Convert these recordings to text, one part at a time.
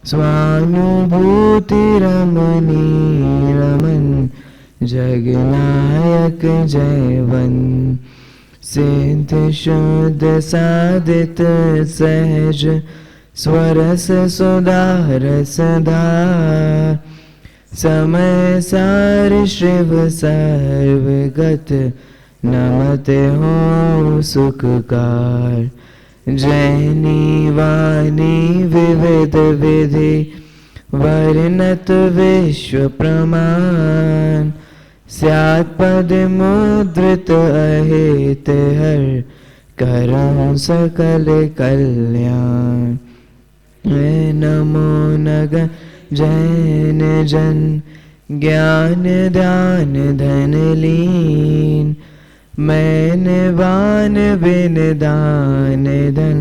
स्वानुभूति रमणी रमन जगनायक जयवन सिद्ध शुद्ध साधित सहज स्वरस सुधार सदार समय सार शिव सर्वगत नमते हो सुखकार जैनी वाणी विविध विधि वर्णत विश्व प्रमाण स्यात् पद मुद्रित अहित हर करऊं सकल कल्याण नमो नग जैन जन ज्ञान दान धन लीन मैन वान बिन दान धन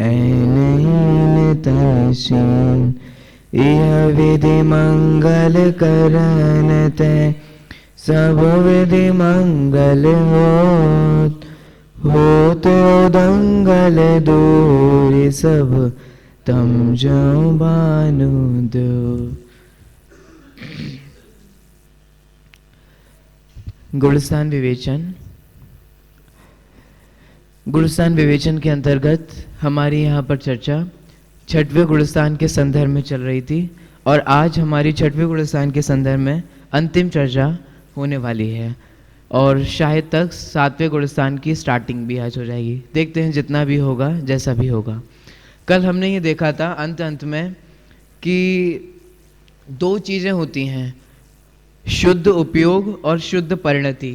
ऐन तैसीन यह विधि मंगल करन तै सब विधि मंगल होत दंगल दूर सब तम जो भानु दो। गुणस्थान विवेचन। गुणस्थान विवेचन के अंतर्गत हमारी यहाँ पर चर्चा छठवें गुणस्थान के संदर्भ में चल रही थी और आज हमारी छठवें गुणस्थान के संदर्भ में अंतिम चर्चा होने वाली है और शायद तक सातवें गुणस्थान की स्टार्टिंग भी आज हो जाएगी। देखते हैं जितना भी होगा जैसा भी होगा। कल हमने ये देखा था अंत में कि दो चीज़ें होती हैं, शुद्ध उपयोग और शुद्ध परिणति।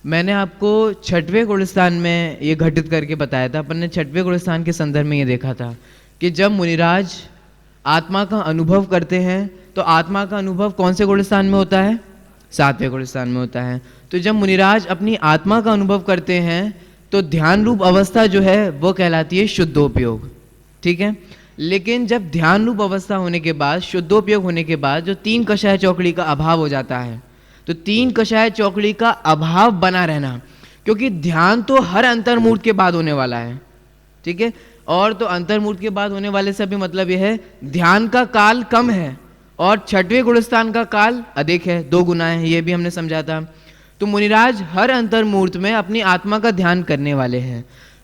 मैंने आपको छठवें गुणस्थान में ये घटित करके बताया था। अपन ने छठवें गुणस्थान के संदर्भ में ये देखा था कि जब मुनिराज आत्मा का अनुभव करते हैं तो आत्मा का अनुभव कौन से गुणस्थान में होता है? सातवें गुणस्थान में होता है। तो जब मुनिराज अपनी आत्मा का अनुभव करते हैं तो ध्यान रूप अवस्था जो है वो कहलाती है शुद्धोपयोग, ठीक है। लेकिन जब ध्यान रूप अवस्था होने के बाद, शुद्धोपयोग होने के बाद जो तीन कषाय चौकड़ी का अभाव हो जाता है, तो तीन कषाय चौकड़ी का अभाव बना रहना, क्योंकि ध्यान तो हर अंतर्मूर्त के बाद होने वाला है, ठीक है। और तो अंतर्मूर्त के बाद होने वाले से भी मतलब यह है ध्यान का काल कम है और छठवें गुणस्थान का काल अधिक है, 2 गुना है, ये भी हमने समझा था। तो मुनिराज हर अंतर्मूर्त में अपनी आत्मा का ध्यान करने वाले हैं,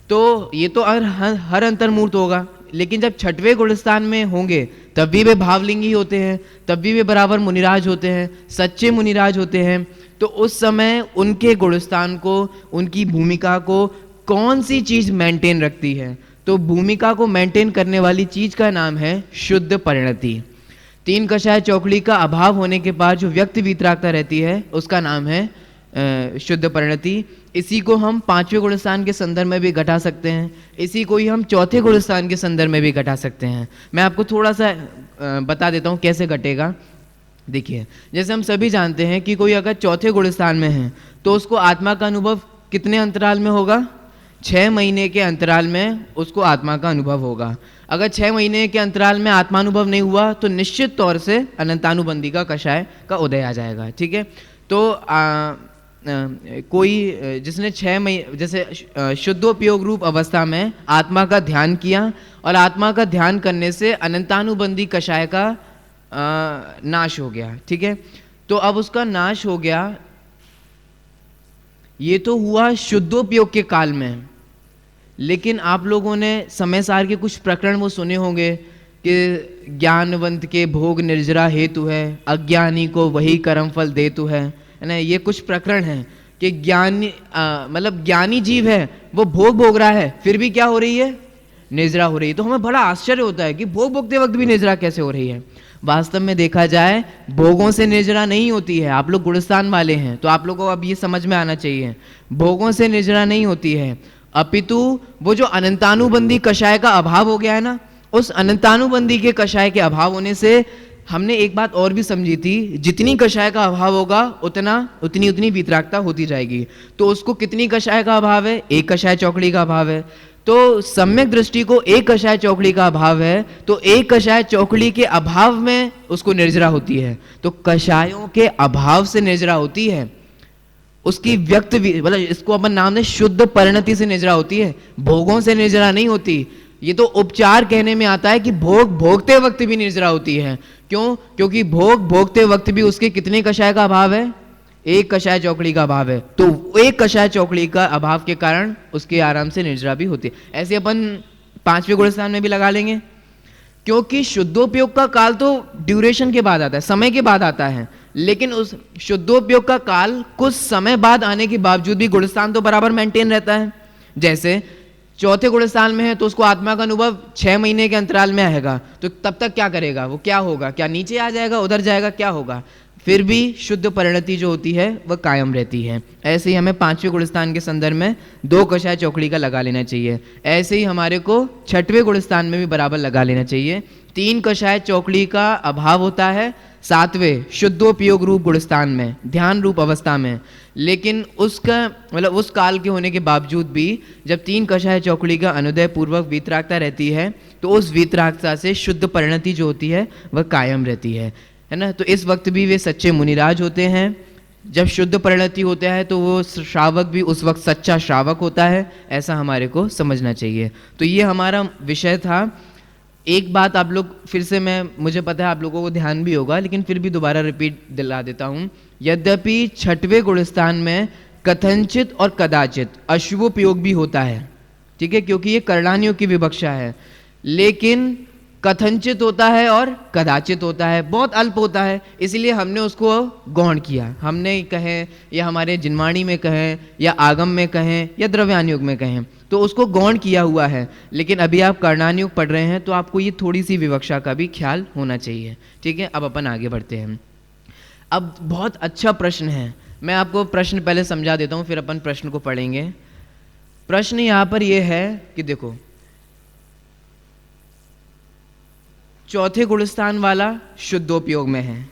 तो ये तो हर अंतर्मूर्त होगा। लेकिन जब छठवें गुणस्थान में होंगे तब भी वे भावलिंगी होते हैं, तब भी वे बराबर मुनिराज होते हैं, सच्चे मुनिराज होते हैं। तो उस समय उनके गुणस्थान को, उनकी भूमिका को कौन सी चीज मेंटेन रखती है? तो भूमिका को मेंटेन करने वाली चीज का नाम है शुद्ध परिणति। तीन कषाय चौकड़ी का अभाव होने के बाद जो व्यक्ति वितरागता रहती है उसका नाम है शुद्ध परिणति। इसी को हम पांचवें गुणस्थान के संदर्भ में भी घटा सकते हैं, इसी को ही हम चौथे गुणस्थान के संदर्भ में भी घटा सकते हैं। मैं आपको थोड़ा सा बता देता हूँ कैसे घटेगा। देखिए, जैसे हम सभी जानते हैं कि कोई अगर चौथे गुणस्थान में है तो उसको आत्मा का अनुभव कितने अंतराल में होगा? 6 महीने के अंतराल में उसको आत्मा का अनुभव होगा। अगर 6 महीने के अंतराल में आत्मानुभव नहीं हुआ तो निश्चित तौर से अनंतानुबंधी का कषाय का उदय आ जाएगा, ठीक है। तो कोई जिसने 6 महीने जैसे शुद्धोपयोग रूप अवस्था में आत्मा का ध्यान किया और आत्मा का ध्यान करने से अनंतानुबंधी कषाय का नाश हो गया, ठीक है। तो अब उसका नाश हो गया, ये तो हुआ शुद्धोपयोग के काल में। लेकिन आप लोगों ने समय सार के कुछ प्रकरण वो सुने होंगे कि ज्ञानवंत के भोग निर्जरा हेतु है, अज्ञानी को वही कर्मफल देतु है ना। ये कुछ प्रकरण हैं कि ज्ञानी मतलब ज्ञानी जीव है, वो भोग भोग रहा है, फिर भी क्या हो रही है? निर्जरा हो रही है। तो हमें बड़ा आश्चर्य होता है कि भोग भोगते वक्त भी निर्जरा कैसे हो रही है। वास्तव में देखा जाए भोगों से निर्जरा नहीं होती है। आप लोग गुणस्थान वाले हैं तो आप लोगों को अब ये समझ में आना चाहिए, भोगों से निर्जरा नहीं होती है, अपितु वो जो अनंतानुबंधी कषाय का अभाव हो गया है ना, उस अनंतानुबंधी के कषाय के अभाव होने से हमने एक बात और भी समझी थी, जितनी कषाय का अभाव होगा उतनी वितरागता होती जाएगी। तो उसको कितनी कषाय का अभाव है? 1 कषाय चौकड़ी का अभाव है। तो सम्यक दृष्टि को 1 कषाय चौकड़ी का अभाव है, तो 1 कषाय चौकड़ी के अभाव में उसको निर्जरा होती है। तो कषायों के अभाव से निर्जरा होती है, उसकी व्यक्त मतलब इसको अपन नाम है शुद्ध परिणति से निर्जरा होती है, भोगों से निर्जरा नहीं होती। ये तो उपचार कहने में आता है कि भोग भोगते वक्त भी निर्जरा होती है। क्यों? क्योंकि भोग भोगते वक्त भी उसके कितने कषाय का अभाव है? एक कषाय चौकड़ी का अभाव है। तो एक कषाय चौकड़ी का अभाव के कारण उसके आराम से निर्जरा भी होती है। ऐसे अपन 5वें गुणस्थान में भी लगा लेंगे, क्योंकि शुद्धोपयोग का काल तो ड्यूरेशन के बाद आता है, समय के बाद आता है, लेकिन उस शुद्धोपयोग का काल कुछ समय बाद आने के बावजूद भी गुणस्थान तो बराबर मेंटेन रहता है। जैसे चौथे गुणस्थान में है तो उसको आत्मा का अनुभव 6 महीने के अंतराल में आएगा, तो तब तक क्या करेगा? वो क्या होगा? क्या नीचे आ जाएगा, उधर जाएगा, क्या होगा? फिर भी शुद्ध परिणति जो होती है वह कायम रहती है। ऐसे ही हमें 5वें गुणस्थान के संदर्भ में 2 कषाय चौकड़ी का लगा लेना चाहिए। ऐसे ही हमारे को 6वें गुणस्थान में भी बराबर लगा लेना चाहिए। 3 कषाय चौकड़ी का अभाव होता है 7वें शुद्धोपयोग रूप गुणस्थान में, ध्यान रूप अवस्था में, लेकिन उसका मतलब उस काल के होने के बावजूद भी जब 3 कषाय चौकड़ी का अनुदय पूर्वक वीतरागता रहती है तो उस वीतरागता से शुद्ध परिणति जो होती है वह कायम रहती है ना। तो इस वक्त भी वे सच्चे मुनिराज होते हैं। जब शुद्ध परिणति होता है तो वो श्रावक भी उस वक्त सच्चा श्रावक होता है, ऐसा हमारे को समझना चाहिए। तो ये हमारा विषय था। एक बात आप लोग फिर से, मुझे पता है आप लोगों को ध्यान भी होगा, लेकिन फिर भी दोबारा रिपीट दिला देता हूँ। यद्यपि 6वें गुणस्थान में कथनचित और कदाचित अशुभोपयोग भी होता है, ठीक है, क्योंकि ये करणानियों की विवक्षा है, लेकिन कथनचित होता है और कदाचित होता है, बहुत अल्प होता है, इसलिए हमने उसको गौण किया। हमने कहें या हमारे जिनवाणी में कहें या आगम में कहें या द्रव्यानुयोग में कहें, तो उसको गौण किया हुआ है। लेकिन अभी आप कर्णानुयोग पढ़ रहे हैं तो आपको ये थोड़ी सी विवक्षा का भी ख्याल होना चाहिए, ठीक है। अब अपन आगे बढ़ते हैं। अब बहुत अच्छा प्रश्न है, मैं आपको प्रश्न पहले समझा देता हूँ, फिर अपन प्रश्न को पढ़ेंगे। प्रश्न यहाँ पर यह है कि देखो, चौथे गुणस्थान वाला शुद्धोपयोग में है,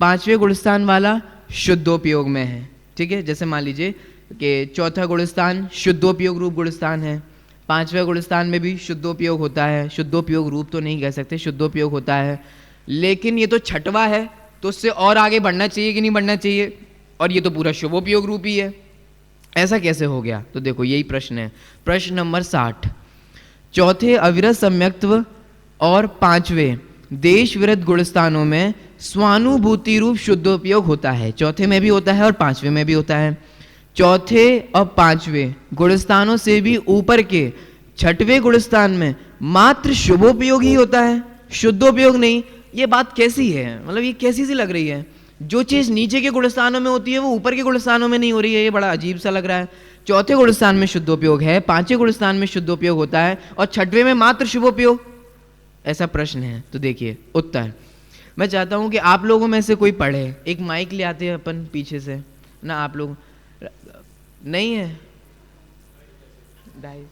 5वें गुणस्थान वाला शुद्धोपयोग में है, ठीक है। जैसे मान लीजिए कि चौथा गुणस्थान शुद्धोपयोग रूप गुणस्थान है, 5वें गुणस्थान में भी शुद्धोपयोग होता है। शुद्धोपयोग रूप तो नहीं कह सकते, शुद्धोपयोग होता है, लेकिन ये तो 6वां है, तो उससे और आगे बढ़ना चाहिए कि नहीं बढ़ना चाहिए? और ये तो पूरा शुभोपयोग रूप ही है, ऐसा कैसे हो गया? तो देखो यही प्रश्न है। प्रश्न नंबर 60, चौथे अविरत सम्यक्त्व और 5वें देश विरत गुणस्थानों में स्वानुभूति रूप शुद्धोपयोग होता है। चौथे में भी होता है और 5वें में भी होता है। चौथे और 5वें गुणस्थानों से भी ऊपर के 6वें गुणस्थान में मात्र शुभोपयोग ही होता है, शुद्धोपयोग नहीं। ये बात कैसी है? मतलब ये कैसी सी लग रही है? जो चीज़ नीचे के गुणस्थानों में होती है वो ऊपर के गुणस्थानों में नहीं हो रही है, ये बड़ा अजीब सा लग रहा है। चौथे गुणस्थान में शुद्धोपयोग है, 5वें गुणस्थान में शुद्धोपयोग होता है और 6वें में मात्र शुभोपयोग, ऐसा प्रश्न है। तो देखिए उत्तर, मैं चाहता हूं कि आप लोगों में से कोई पढ़े। एक माइक ले आते हैं अपन पीछे से ना, आप लोग नहीं है गाइस?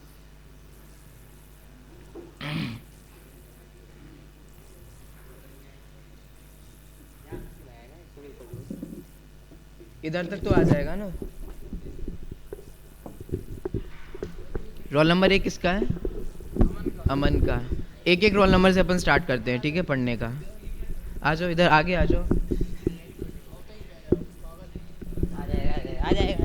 इधर तक तो आ जाएगा ना। रोल नंबर 1 किसका है? अमन का। एक एक रोल नंबर से अपन स्टार्ट करते हैं, ठीक है, पढ़ने का। आ जाओ इधर, आगे आ जाओ। आ जाएगा।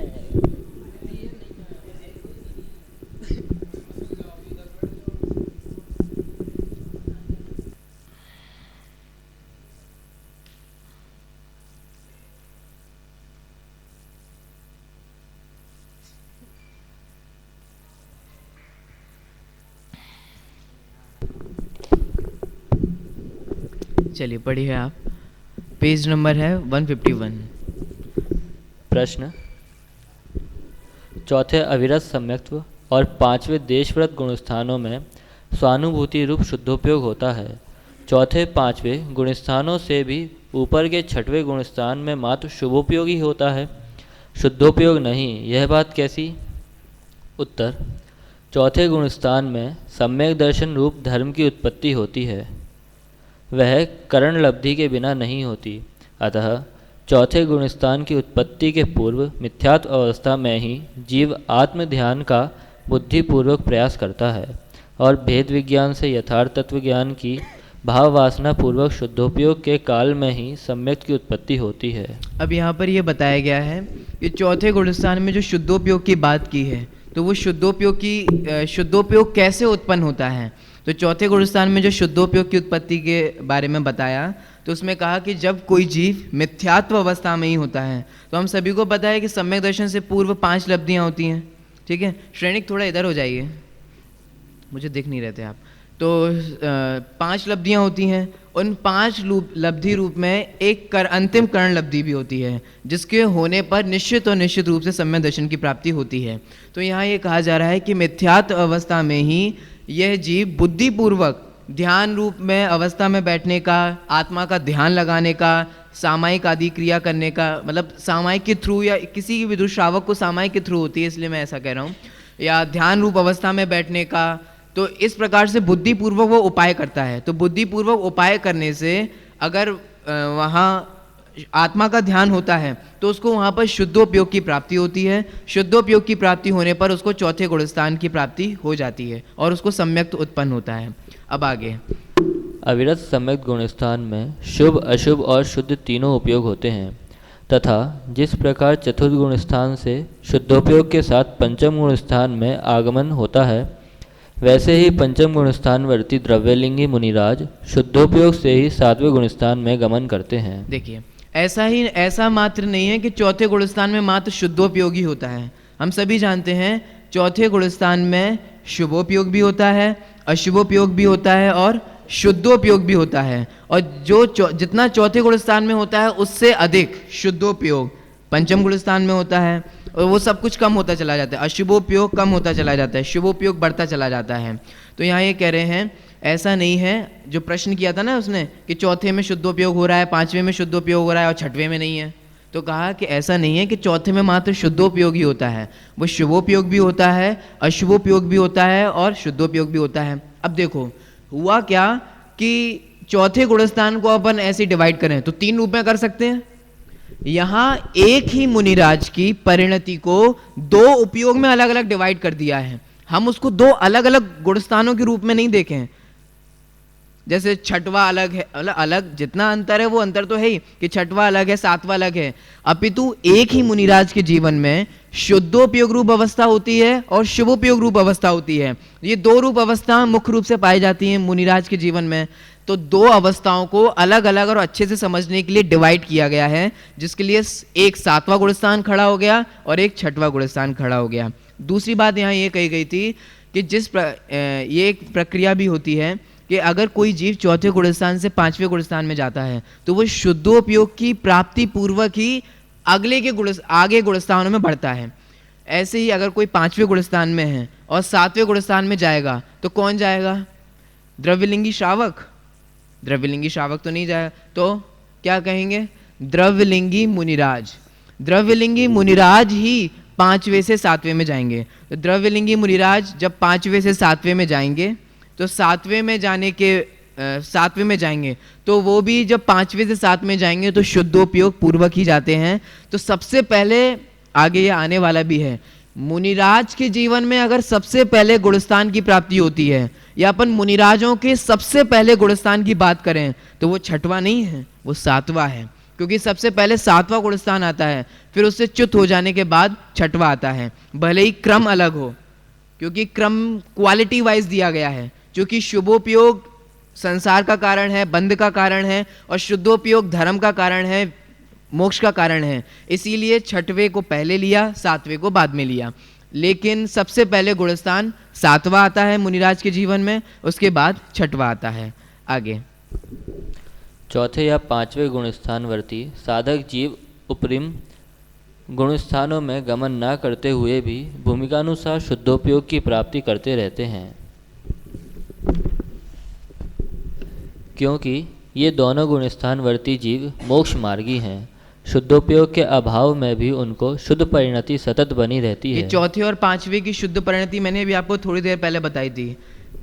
चलिए पढ़िए आप। पेज नंबर है 151। प्रश्न, चौथे अविरत सम्यक्त्व और 5वें देशव्रत गुणस्थानों में स्वानुभूति रूप शुद्धोपयोग होता है। चौथे 5वें गुणस्थानों से भी ऊपर के 6वें गुणस्थान में मात्र शुभोपयोग ही होता है, शुद्धोपयोग नहीं। यह बात कैसी? उत्तर, चौथे गुणस्थान में सम्यक दर्शन रूप धर्म की उत्पत्ति होती है, वह करण लब्धि के बिना नहीं होती। अतः चौथे गुणस्थान की उत्पत्ति के पूर्व मिथ्यात्व अवस्था में ही जीव आत्म ध्यान का बुद्धिपूर्वक प्रयास करता है और भेद विज्ञान से यथार्थ तत्व ज्ञान की भाव वासना पूर्वक शुद्धोपयोग के काल में ही सम्यक की उत्पत्ति होती है। अब यहाँ पर यह बताया गया है कि चौथे गुणस्थान में जो शुद्धोपयोग की बात की है, तो वो शुद्धोपयोग कैसे उत्पन्न होता है? तो चौथे गुणस्थान में जो शुद्धोपयोग की उत्पत्ति के बारे में बताया, तो उसमें कहा कि जब कोई जीव मिथ्यात्व अवस्था में ही होता है, तो हम सभी को पता है कि सम्यक दर्शन से पूर्व 5 लब्धियां होती हैं, ठीक है। श्रेणिक थोड़ा इधर हो जाइए, मुझे दिख नहीं रहे थे आप। तो 5 लब्धियां होती हैं, उन 5 लब्धि रूप में एक अंतिम कर्ण लब्धि भी होती है, जिसके होने पर निश्चित और निश्चित रूप से सम्यक दर्शन की प्राप्ति होती है। तो यहाँ ये कहा जा रहा है कि मिथ्यात्व अवस्था में ही यह जीव बुद्धिपूर्वक ध्यान रूप में अवस्था में बैठने का, आत्मा का ध्यान लगाने का, सामायिक आदि क्रिया करने का, मतलब सामायिक के थ्रू या किसी भी श्रावक को सामायिक के थ्रू होती है, इसलिए मैं ऐसा कह रहा हूँ, या ध्यान रूप अवस्था में बैठने का, तो इस प्रकार से बुद्धिपूर्वक वो उपाय करता है। तो बुद्धिपूर्वक उपाय करने से अगर वहाँ आत्मा का ध्यान होता है तो उसको वहाँ पर शुद्धोपयोग की प्राप्ति होती है। शुद्धोपयोग की प्राप्ति होने पर उसको चौथे गुणस्थान की प्राप्ति हो जाती है और उसको सम्यक उत्पन्न होता है। अब आगे, अविरत सम्यक गुणस्थान में शुभ, अशुभ और शुद्ध तीनों उपयोग होते हैं, तथा जिस प्रकार चतुर्थ गुणस्थान से शुद्धोपयोग के साथ पंचम गुणस्थान में आगमन होता है, वैसे ही पंचम गुणस्थानवर्ती द्रव्यलिंगी मुनिराज शुद्धोपयोग से ही 7वें गुणस्थान में गमन करते हैं। देखिए, ऐसा मात्र नहीं है कि चौथे गुणस्थान में मात्र शुद्धोपयोग ही होता है। हम सभी जानते हैं चौथे गुणस्थान में शुभोपयोग भी होता है, अशुभोपयोग भी होता है और शुद्धोपयोग भी होता है। और जितना चौथे गुणस्थान में होता है उससे अधिक शुद्धोपयोग पंचम गुणस्थान में होता है, और वो सब कुछ कम होता चला जाता है। अशुभोपयोग कम होता चला जाता है, शुभोपयोग बढ़ता चला जाता है। तो यहाँ ये कह रहे हैं ऐसा नहीं है, जो प्रश्न किया था ना उसने कि चौथे में शुद्धोपयोग हो रहा है, 5वें में शुद्धोपयोग हो रहा है और 6वें में नहीं है, तो कहा कि ऐसा नहीं है कि चौथे में मात्र शुद्धोपयोग ही होता है, वो शुभोपयोग भी होता है, अशुभोपयोग भी होता है और शुद्धोपयोग भी होता है। अब देखो हुआ क्या कि चौथे गुणस्थान को अपन ऐसे डिवाइड करें तो 3 रूप में कर सकते हैं। यहाँ एक ही मुनिराज की परिणति को 2 उपयोग में अलग अलग डिवाइड कर दिया है। हम उसको 2 अलग अलग गुणस्थानों के रूप में नहीं देखें, जैसे 6वां अलग है, अलग जितना अंतर है वो अंतर तो है ही कि 6वां अलग है, 7वां अलग है, अपितु एक ही मुनिराज के जीवन में शुद्धोपयोग रूप अवस्था होती है और शुभोपयोग रूप अवस्था होती है। ये 2 रूप अवस्था मुख्य रूप से पाई जाती हैं मुनिराज के जीवन में। तो 2 अवस्थाओं को अलग अलग और अच्छे से समझने के लिए डिवाइड किया गया है, जिसके लिए एक 7वां गुणस्थान खड़ा हो गया और एक 6वां गुणस्थान खड़ा हो गया। दूसरी बात यहाँ ये कही गई थी कि ये एक प्रक्रिया भी होती है कि अगर कोई जीव चौथे गुणस्थान से 5वें गुणस्थान में जाता है तो वो शुद्धोपयोग की प्राप्ति पूर्वक ही आगे गुणस्थानों में बढ़ता है। ऐसे ही अगर कोई 5वें गुणस्थान में है और 7वें गुणस्थान में जाएगा तो कौन जाएगा? द्रव्यलिंगी श्रावक? द्रव्यलिंगी श्रावक तो नहीं जाएगा, तो क्या कहेंगे? द्रव्यलिंगी मुनिराज। द्रव्यलिंगी मुनिराज ही 5वें से 7वें में जाएंगे। तो द्रव्यलिंगी मुनिराज जब 5वें से 7वें में जाएंगे तो 7वें में जाएंगे तो वो भी जब 5वें से 7वें में जाएंगे तो शुद्धोपयोग पूर्वक ही जाते हैं। तो सबसे पहले आगे ये आने वाला भी है, मुनिराज के जीवन में अगर सबसे पहले गुणस्थान की प्राप्ति होती है या अपन मुनिराजों के सबसे पहले गुणस्थान की बात करें तो वो 6वां नहीं है, वो 7वां है, क्योंकि सबसे पहले 7वां गुणस्थान आता है, फिर उससे च्युत हो जाने के बाद 6वां आता है। भले ही क्रम अलग हो, क्योंकि क्रम क्वालिटी वाइज दिया गया है, क्योंकि शुभोपयोग संसार का कारण है, बंध का कारण है, और शुद्धोपयोग धर्म का कारण है, मोक्ष का कारण है। इसीलिए 6वें को पहले लिया, 7वें को बाद में लिया। लेकिन सबसे पहले गुणस्थान 7वां आता है मुनिराज के जीवन में, उसके बाद 6वां आता है। आगे, चौथे या 5वें गुणस्थानवर्ती साधक जीव उपरिम गुणस्थानों में गमन न करते हुए भी भूमिकानुसार शुद्धोपयोग की प्राप्ति करते रहते हैं, क्योंकि ये दोनों गुणस्थानवर्ती जीव मोक्ष मार्गी हैं। शुद्धोपयोग के अभाव में भी उनको शुद्ध परिणति सतत बनी रहती है। ये चौथे और 5वें की शुद्ध परिणति मैंने भी आपको थोड़ी देर पहले बताई थी,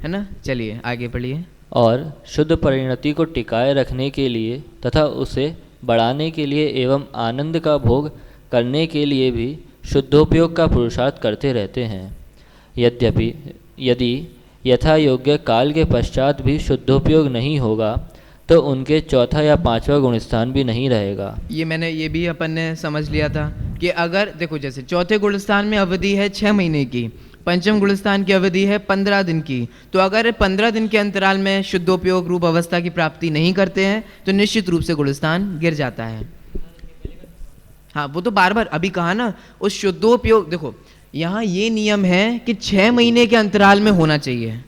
है ना? चलिए आगे पढ़िए। और शुद्ध परिणति को टिकाए रखने के लिए तथा उसे बढ़ाने के लिए एवं आनंद का भोग करने के लिए भी शुद्धोपयोग का पुरुषार्थ करते रहते हैं। यद्यपि यदि यथा योग्य काल के पश्चात भी शुद्धोपयोग नहीं होगा तो उनके चौथा या 5वां गुणस्थान भी नहीं रहेगा। ये भी अपन ने समझ लिया था कि अगर देखो, जैसे चौथे गुणस्थान में अवधि है 6 महीने की, पंचम गुणस्थान की अवधि है 15 दिन की। तो अगर 15 दिन के अंतराल में शुद्धोपयोग रूप अवस्था की प्राप्ति नहीं करते हैं तो निश्चित रूप से गुणस्थान गिर जाता है। हाँ, वो तो बार बार अभी कहा ना, उस शुद्धोपयोग, देखो यहाँ ये नियम है कि 6 महीने के अंतराल में होना चाहिए,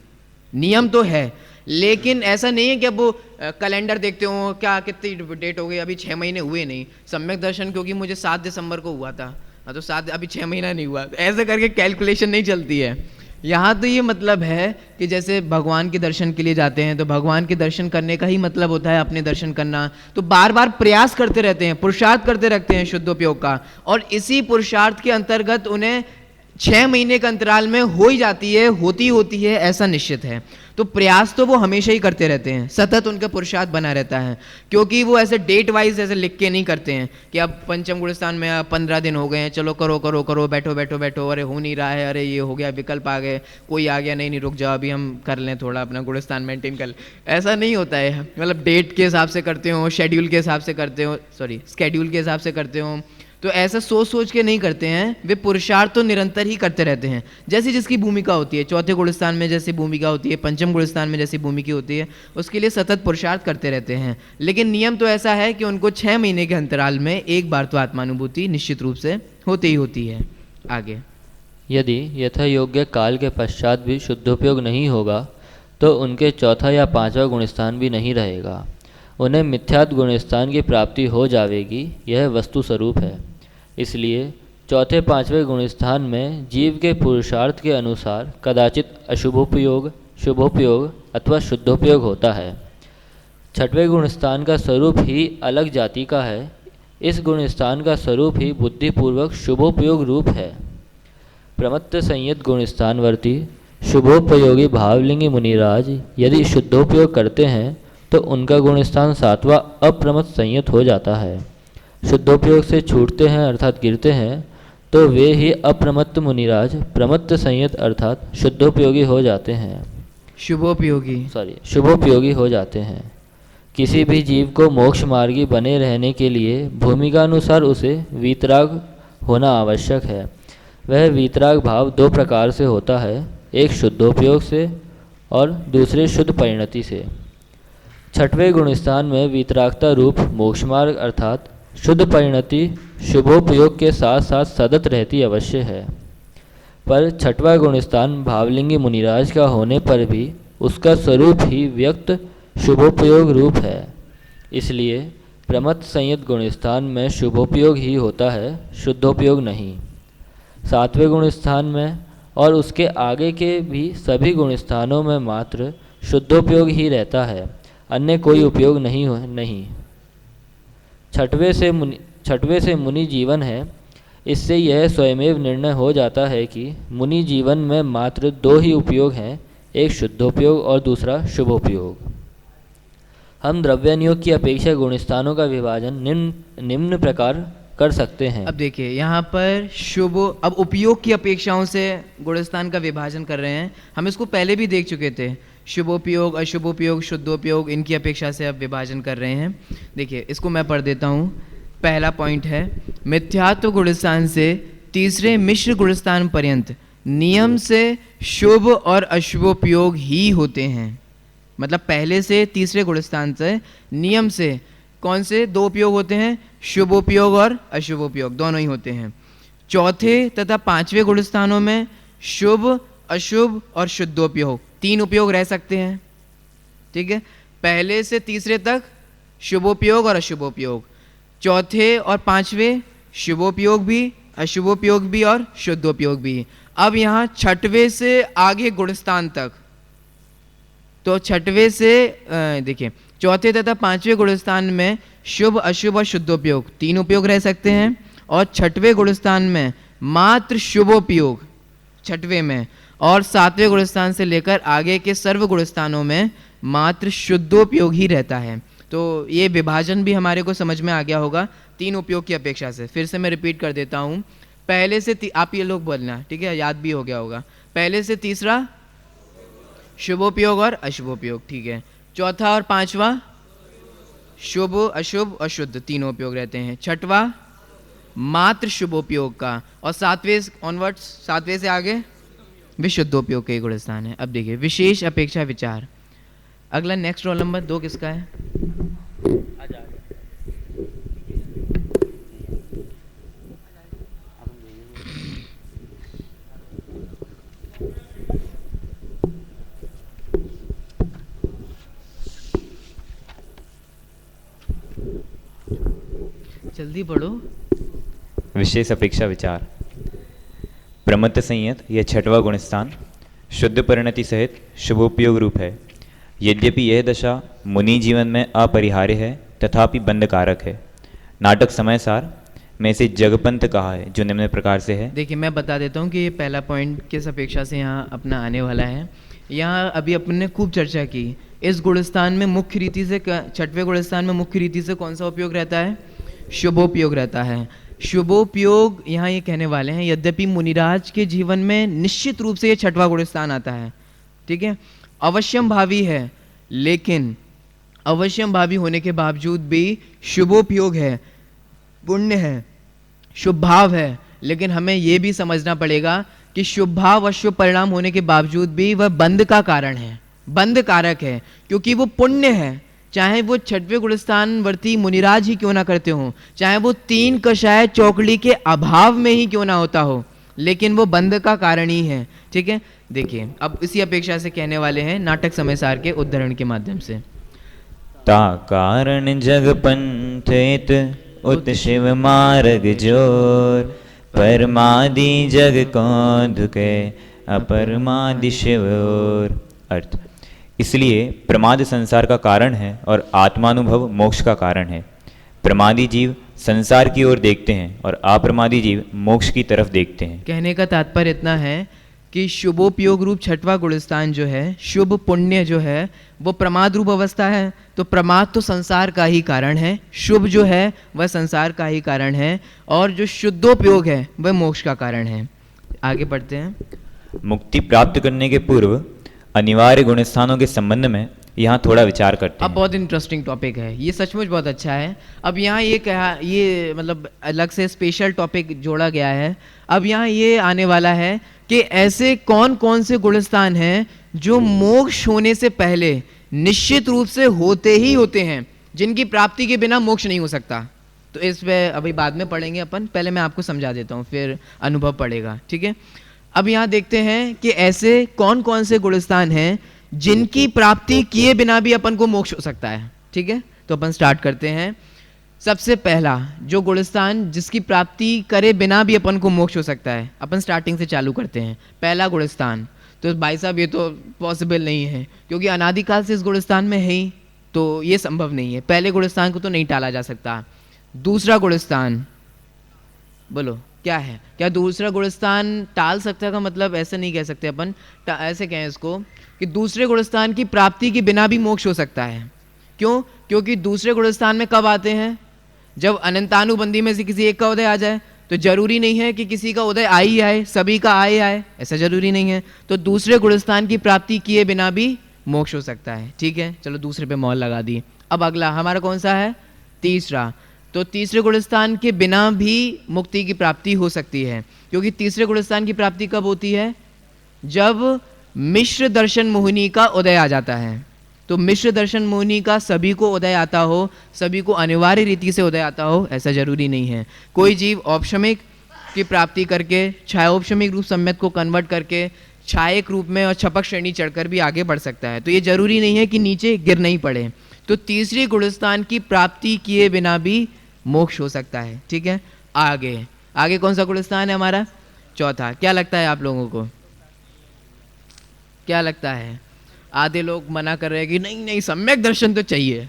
नियम तो है, लेकिन ऐसा नहीं है कि अब वो कैलेंडर देखते हो क्या कितनी डेट हो गई, अभी 6 महीने हुए नहीं। सम्यक दर्शन क्योंकि मुझे 7 दिसंबर को हुआ था, हाँ तो 7 अभी 6 महीना नहीं हुआ, ऐसे करके कैलकुलेशन नहीं चलती है। यहाँ तो ये मतलब है कि जैसे भगवान के दर्शन के लिए जाते हैं तो भगवान के दर्शन करने का ही मतलब होता है अपने दर्शन करना, तो बार बार प्रयास करते रहते हैं, पुरुषार्थ करते रखते हैं शुद्धोपयोग का, और इसी पुरुषार्थ के अंतर्गत उन्हें 6 महीने के अंतराल में हो ही जाती है, होती है, ऐसा निश्चित है। तो प्रयास तो वो हमेशा ही करते रहते हैं, सतत उनका पुरुषार्थ बना रहता है, क्योंकि वो ऐसे डेट वाइज ऐसे लिख के नहीं करते हैं कि अब पंचम गुणस्थान में 15 दिन हो गए हैं, चलो करो करो करो, बैठो बैठो बैठो, अरे हो नहीं रहा है, अरे ये हो गया, विकल्प आ गए, कोई आ गया, नहीं नहीं रुक जाओ अभी हम कर लें, थोड़ा अपना गुणस्थान मेंटेन कर लें, ऐसा नहीं होता है। मतलब डेट के हिसाब से करते हो, शेड्यूल के हिसाब से करते हो, सॉरी स्केड्यूल के हिसाब से करते हो, तो ऐसा सोच सोच के नहीं करते हैं, वे पुरुषार्थ तो निरंतर ही करते रहते हैं, जैसी जिसकी भूमिका होती है। चौथे गुणस्थान में जैसी भूमिका होती है, पंचम गुणस्थान में जैसी भूमिका होती है, उसके लिए सतत पुरुषार्थ करते रहते हैं। लेकिन नियम तो ऐसा है कि उनको 6 महीने के अंतराल में एक बार तो आत्मानुभूति निश्चित रूप से होती ही होती है। आगे, यदि यथा योग्य काल के पश्चात भी शुद्धोपयोग नहीं होगा तो उनके चौथा या पांचवा गुणस्थान भी नहीं रहेगा, उन्हें मिथ्यात्व गुणस्थान की प्राप्ति हो जाएगी, यह वस्तु स्वरूप है। इसलिए चौथे पांचवें गुणस्थान में जीव के पुरुषार्थ के अनुसार कदाचित अशुभोपयोग, शुभोपयोग अथवा शुद्धोपयोग होता है। छठवें गुणस्थान का स्वरूप ही अलग जाति का है, इस गुणस्थान का स्वरूप ही बुद्धिपूर्वक शुभोपयोग रूप है। प्रमत्त संयत गुणस्थानवर्ती शुभोपयोगी भावलिंगी मुनिराज यदि शुद्धोपयोग करते हैं तो उनका गुणस्थान 7वां अप्रमत्त संयत हो जाता है। शुद्धोपयोग से छूटते हैं अर्थात गिरते हैं तो वे ही अप्रमत्त मुनिराज प्रमत्त संयत अर्थात शुद्धोपयोगी हो जाते हैं, शुभोपयोगी हो जाते हैं। किसी भी जीव को मोक्ष मार्गी बने रहने के लिए भूमिका अनुसार उसे वीतराग होना आवश्यक है। वह वीतराग भाव 2 प्रकार से होता है, एक शुद्धोपयोग से और दूसरे शुद्ध परिणति से। छठवें गुणस्थान में वीतरागता रूप मोक्ष मार्ग अर्थात शुद्ध परिणति शुभोपयोग के साथ साथ सतत रहती अवश्य है, पर छठवां गुणस्थान भावलिंगी मुनिराज का होने पर भी उसका स्वरूप ही व्यक्त शुभोपयोग रूप है। इसलिए प्रमत्त संयत गुणस्थान में शुभोपयोग ही होता है, शुद्धोपयोग नहीं। 7वें गुणस्थान में और उसके आगे के भी सभी गुणस्थानों में मात्र शुद्धोपयोग ही रहता है, अन्य कोई उपयोग नहीं। छठवें से मुनि जीवन है, इससे यह स्वयमेव निर्णय हो जाता है कि मुनि जीवन में मात्र 2 ही उपयोग हैं, एक शुद्धोपयोग और दूसरा शुभोपयोग। हम द्रव्यानुयोग की अपेक्षा गुणस्थानों का विभाजन निम्न प्रकार कर सकते हैं। अब देखिए यहाँ पर शुभ, अब उपयोग की अपेक्षाओं से गुणस्थान का विभाजन कर रहे हैं, हम इसको पहले भी देख चुके थे। शुभोपयोग, अशुभोपयोग, शुद्धोपयोग, इनकी अपेक्षा से अब विभाजन कर रहे हैं। देखिए इसको मैं पढ़ देता हूँ। पहला पॉइंट है, मिथ्यात्व गुणस्थान से तीसरे मिश्र गुणस्थान पर्यंत नियम से शुभ और अशुभोपयोग ही होते हैं। मतलब पहले से तीसरे गुणस्थान से नियम से कौन से 2 उपयोग होते हैं, शुभोपयोग और अशुभोपयोग, दोनों ही होते हैं। चौथे तथा 5वें गुणस्थानों में शुभ, अशुभ और शुद्धोपयोग 3 उपयोग रह सकते हैं। ठीक है, पहले से तीसरे तक शुभोपयोग और अशुभोपयोग, चौथे और 5वें शुभोपयोग भी, अशुभोपयोग भी और शुद्धोपयोग भी। अब यहाँ 6वें से आगे गुणस्थान तक, तो 6वें से देखिए चौथे तथा 5वें गुणस्थान में शुभ, अशुभ और शुद्धोपयोग 3 उपयोग रह सकते हैं, और 6वें गुणस्थान में मात्र शुभोपयोग 6वें में, और 7वें गुणस्थान से लेकर आगे के सर्व गुणस्थानों में मात्र शुद्धोपयोग ही रहता है। तो ये विभाजन भी हमारे को समझ में आ गया होगा 3 उपयोग की अपेक्षा से। फिर से मैं रिपीट कर देता हूँ, पहले से आप ये लोग बोलना, ठीक है, याद भी हो गया होगा। पहले से तीसरा शुभोपयोग और अशुभोपयोग, ठीक है। चौथा और 5वां शुभ, अशुभ और शुद्ध, तीनों उपयोग रहते हैं। 6वां मात्र शुभोपयोग का, और 7वें ऑनवर्ड्स, 7वें से आगे विशुद्धोपयोग के गुणस्थान है। अब देखिए विशेष अपेक्षा विचार। अगला नेक्स्ट रोल नंबर 2 किसका है? जल्दी पढ़ो। विशेष अपेक्षा विचार। प्रमत्त संयत यह छठवां गुणस्थान शुद्ध परिणति सहित शुभोपयोग रूप है। यद्यपि यह दशा मुनि जीवन में अपरिहार्य है तथापि बंधकारक है। नाटक समय सार में इसे जगपंथ कहा है, जो निम्न प्रकार से है। देखिए मैं बता देता हूँ कि ये पहला पॉइंट किस अपेक्षा से यहाँ अपना आने वाला है। यहाँ अभी अपन ने खूब चर्चा की इस गुणस्थान में मुख्य रीति से, छठवें गुणस्थान में मुख्य रीति से कौन सा उपयोग रहता है? शुभोपयोग रहता है। शुभोपयोग यहाँ ये कहने वाले हैं, यद्यपि मुनिराज के जीवन में निश्चित रूप से ये छठवां गुणस्थान आता है, ठीक है, अवश्यम भावी है, लेकिन अवश्यम भावी होने के बावजूद भी शुभोपयोग है, पुण्य है, शुभ भाव है। लेकिन हमें यह भी समझना पड़ेगा कि शुभ भाव और शुभ परिणाम होने के बावजूद भी वह बंध का कारण है, बंध कारक है, क्योंकि वो पुण्य है। चाहे वो छठवें गुणस्थान वर्ती मुनिराज ही क्यों ना करते हो, चाहे वो 3 कषाय चौकड़ी के अभाव में ही क्यों ना होता हो, लेकिन वो बंध का कारण ही है, ठीक है। देखिए अब इसी अपेक्षा से कहने वाले हैं नाटक समयसार के उद्धरण के माध्यम से। ता कारण जग पंथित उत शिव मार्ग जोर, परमादि जग कौंध के अपरमादि शिव ओर। अर्थ, इसलिए प्रमाद संसार का कारण है और आत्मानुभव मोक्ष का कारण है। प्रमादी जीव संसार की ओर देखते हैं और अप्रमादी जीव मोक्ष की तरफ देखते हैं। कहने का तात्पर्य इतना है कि शुभोपयोग रूप छठवां गुणस्थान जो है, शुभ पुण्य जो है, वो प्रमाद रूप अवस्था है। तो प्रमाद तो संसार का ही कारण है, शुभ जो है वह संसार का ही कारण है, और जो शुद्धोपयोग है वह मोक्ष का कारण है। आगे बढ़ते हैं। मुक्ति प्राप्त करने के पूर्व अनिवार्य गुणस्थानों के संबंध में यहाँ थोड़ा विचार करते हैं। अब बहुत इंटरेस्टिंग टॉपिक है ये, सचमुच बहुत अच्छा है। अब यहाँ ये कहा, ये मतलब अलग से स्पेशल टॉपिक जोड़ा गया है। अब यहाँ ये आने वाला है कि ऐसे कौन कौन से गुणस्थान हैं जो मोक्ष होने से पहले निश्चित रूप से होते ही होते हैं, जिनकी प्राप्ति के बिना मोक्ष नहीं हो सकता। तो इस पे अभी बाद में पढ़ेंगे अपन, पहले मैं आपको समझा देता हूँ, फिर अनुभव पड़ेगा, ठीक है। अब यहाँ देखते हैं कि ऐसे कौन कौन से गुणस्थान हैं जिनकी प्राप्ति किए बिना भी अपन को मोक्ष हो सकता है, ठीक है। तो अपन स्टार्ट करते हैं। सबसे पहला जो गुणस्थान जिसकी प्राप्ति करे बिना भी अपन को मोक्ष हो सकता है, अपन स्टार्टिंग से चालू करते हैं। पहला गुणस्थान, तो भाई साहब ये तो पॉसिबल नहीं है, क्योंकि अनादिकाल से इस गुणस्थान में है ही, तो ये संभव नहीं है। पहले गुणस्थान को तो नहीं टाला जा सकता। दूसरा गुणस्थान बोलो क्या है? क्या दूसरा गुणस्थान टाल सकता का मतलब ऐसा नहीं कह सकते अपन, ऐसे कहें इसको कि दूसरे गुणस्थान की प्राप्ति के बिना भी मोक्ष हो सकता है। क्यों? क्योंकि दूसरे गुणस्थान में कब आते हैं? जब अनंतानुबंधी में से किसी एक का उदय आ जाए। तो जरूरी नहीं है कि किसी का उदय आ ही आए, सभी का आए, ऐसा जरूरी नहीं है। तो दूसरे गुणस्थान की प्राप्ति किए बिना भी मोक्ष हो सकता है, ठीक है। चलो दूसरे पे मोहर लगा दी। अब अगला हमारा कौन सा है? तीसरा। तो तीसरे गुणस्थान के बिना भी मुक्ति की प्राप्ति हो सकती है, क्योंकि तीसरे गुणस्थान की प्राप्ति कब होती है? जब मिश्र दर्शन मोहिनी का उदय आ जाता है। तो मिश्र दर्शन मोहिनी का सभी को उदय आता हो, सभी को अनिवार्य रीति से उदय आता हो, ऐसा जरूरी नहीं है। कोई जीव औपशमिक की प्राप्ति करके छायोपशमिक रूप सम्यक को कन्वर्ट करके छायक रूप में और छपक श्रेणी चढ़कर भी आगे बढ़ सकता है। तो ये जरूरी नहीं है कि नीचे गिर नहीं पड़े। तो तीसरी गुणस्थान की प्राप्ति किए बिना भी मोक्ष हो सकता है, ठीक है। आगे कौन सा गुणस्थान है हमारा? चौथा। क्या लगता है आप लोगों को? क्या लगता है? आधे लोग मना कर रहे हैं कि नहीं सम्यक दर्शन तो चाहिए,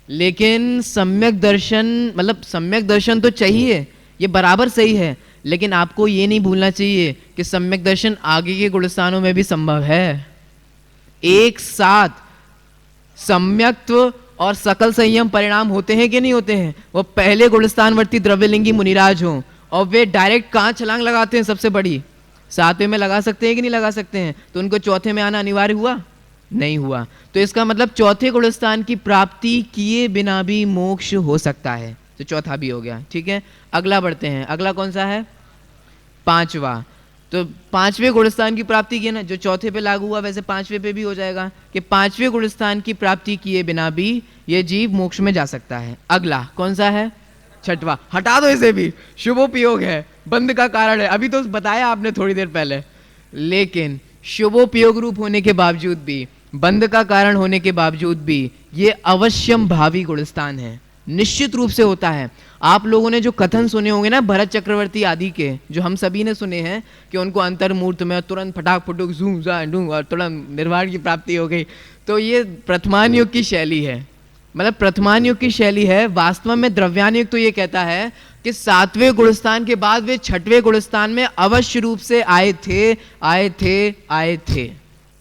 लेकिन सम्यक दर्शन मतलब सम्यक दर्शन तो चाहिए, ये बराबर सही है, लेकिन आपको ये नहीं भूलना चाहिए कि सम्यक दर्शन आगे के गुणस्थानों में भी संभव है। एक साथ सम्यक्त्व और सकल संयम परिणाम होते हैं कि नहीं होते हैं? वो पहले गुणस्थानवर्ती द्रव्यलिंगी मुनिराज हों और वे डायरेक्ट कहाँ छलांग लगाते हैं? सबसे बड़ी 7वें में लगा सकते हैं कि नहीं लगा सकते हैं? तो उनको चौथे में आना अनिवार्य हुआ? नहीं हुआ। तो इसका मतलब चौथे गुणस्थान की प्राप्ति किए बिना भी मोक्ष हो सकता है। तो चौथा भी हो गया, ठीक है। अगला बढ़ते हैं। अगला कौन सा है? 5वां। तो पांचवें गुणस्थान की प्राप्ति की ना, जो चौथे पे लागू हुआ वैसे पांचवें पे भी हो जाएगा कि पांचवें गुणस्थान की प्राप्ति किए बिना भी ये जीव मोक्ष में जा सकता है। अगला कौन सा है? छठवा। हटा दो इसे भी, शुभोपयोग है, बंध का कारण है, अभी तो बताया आपने थोड़ी देर पहले। लेकिन शुभोपयोग रूप होने के बावजूद भी, बंध का कारण होने के बावजूद भी ये अवश्यम भावी गुणस्थान है, निश्चित रूप से होता है। आप लोगों ने जो कथन सुने होंगे ना भरत चक्रवर्ती आदि के, जो हम सभी ने सुने हैं कि उनको अंतर्मूर्त में तुरंत फटाक फुटुक जूम जा डूं और तुरंत निर्वाण की प्राप्ति हो गई, तो ये प्रथमान युग की शैली है, मतलब प्रथमान युग की शैली है। वास्तव में द्रव्यान युग तो ये कहता है कि सातवें गुणस्थान के बाद वे छठवें गुणस्थान में अवश्य रूप से आए थे,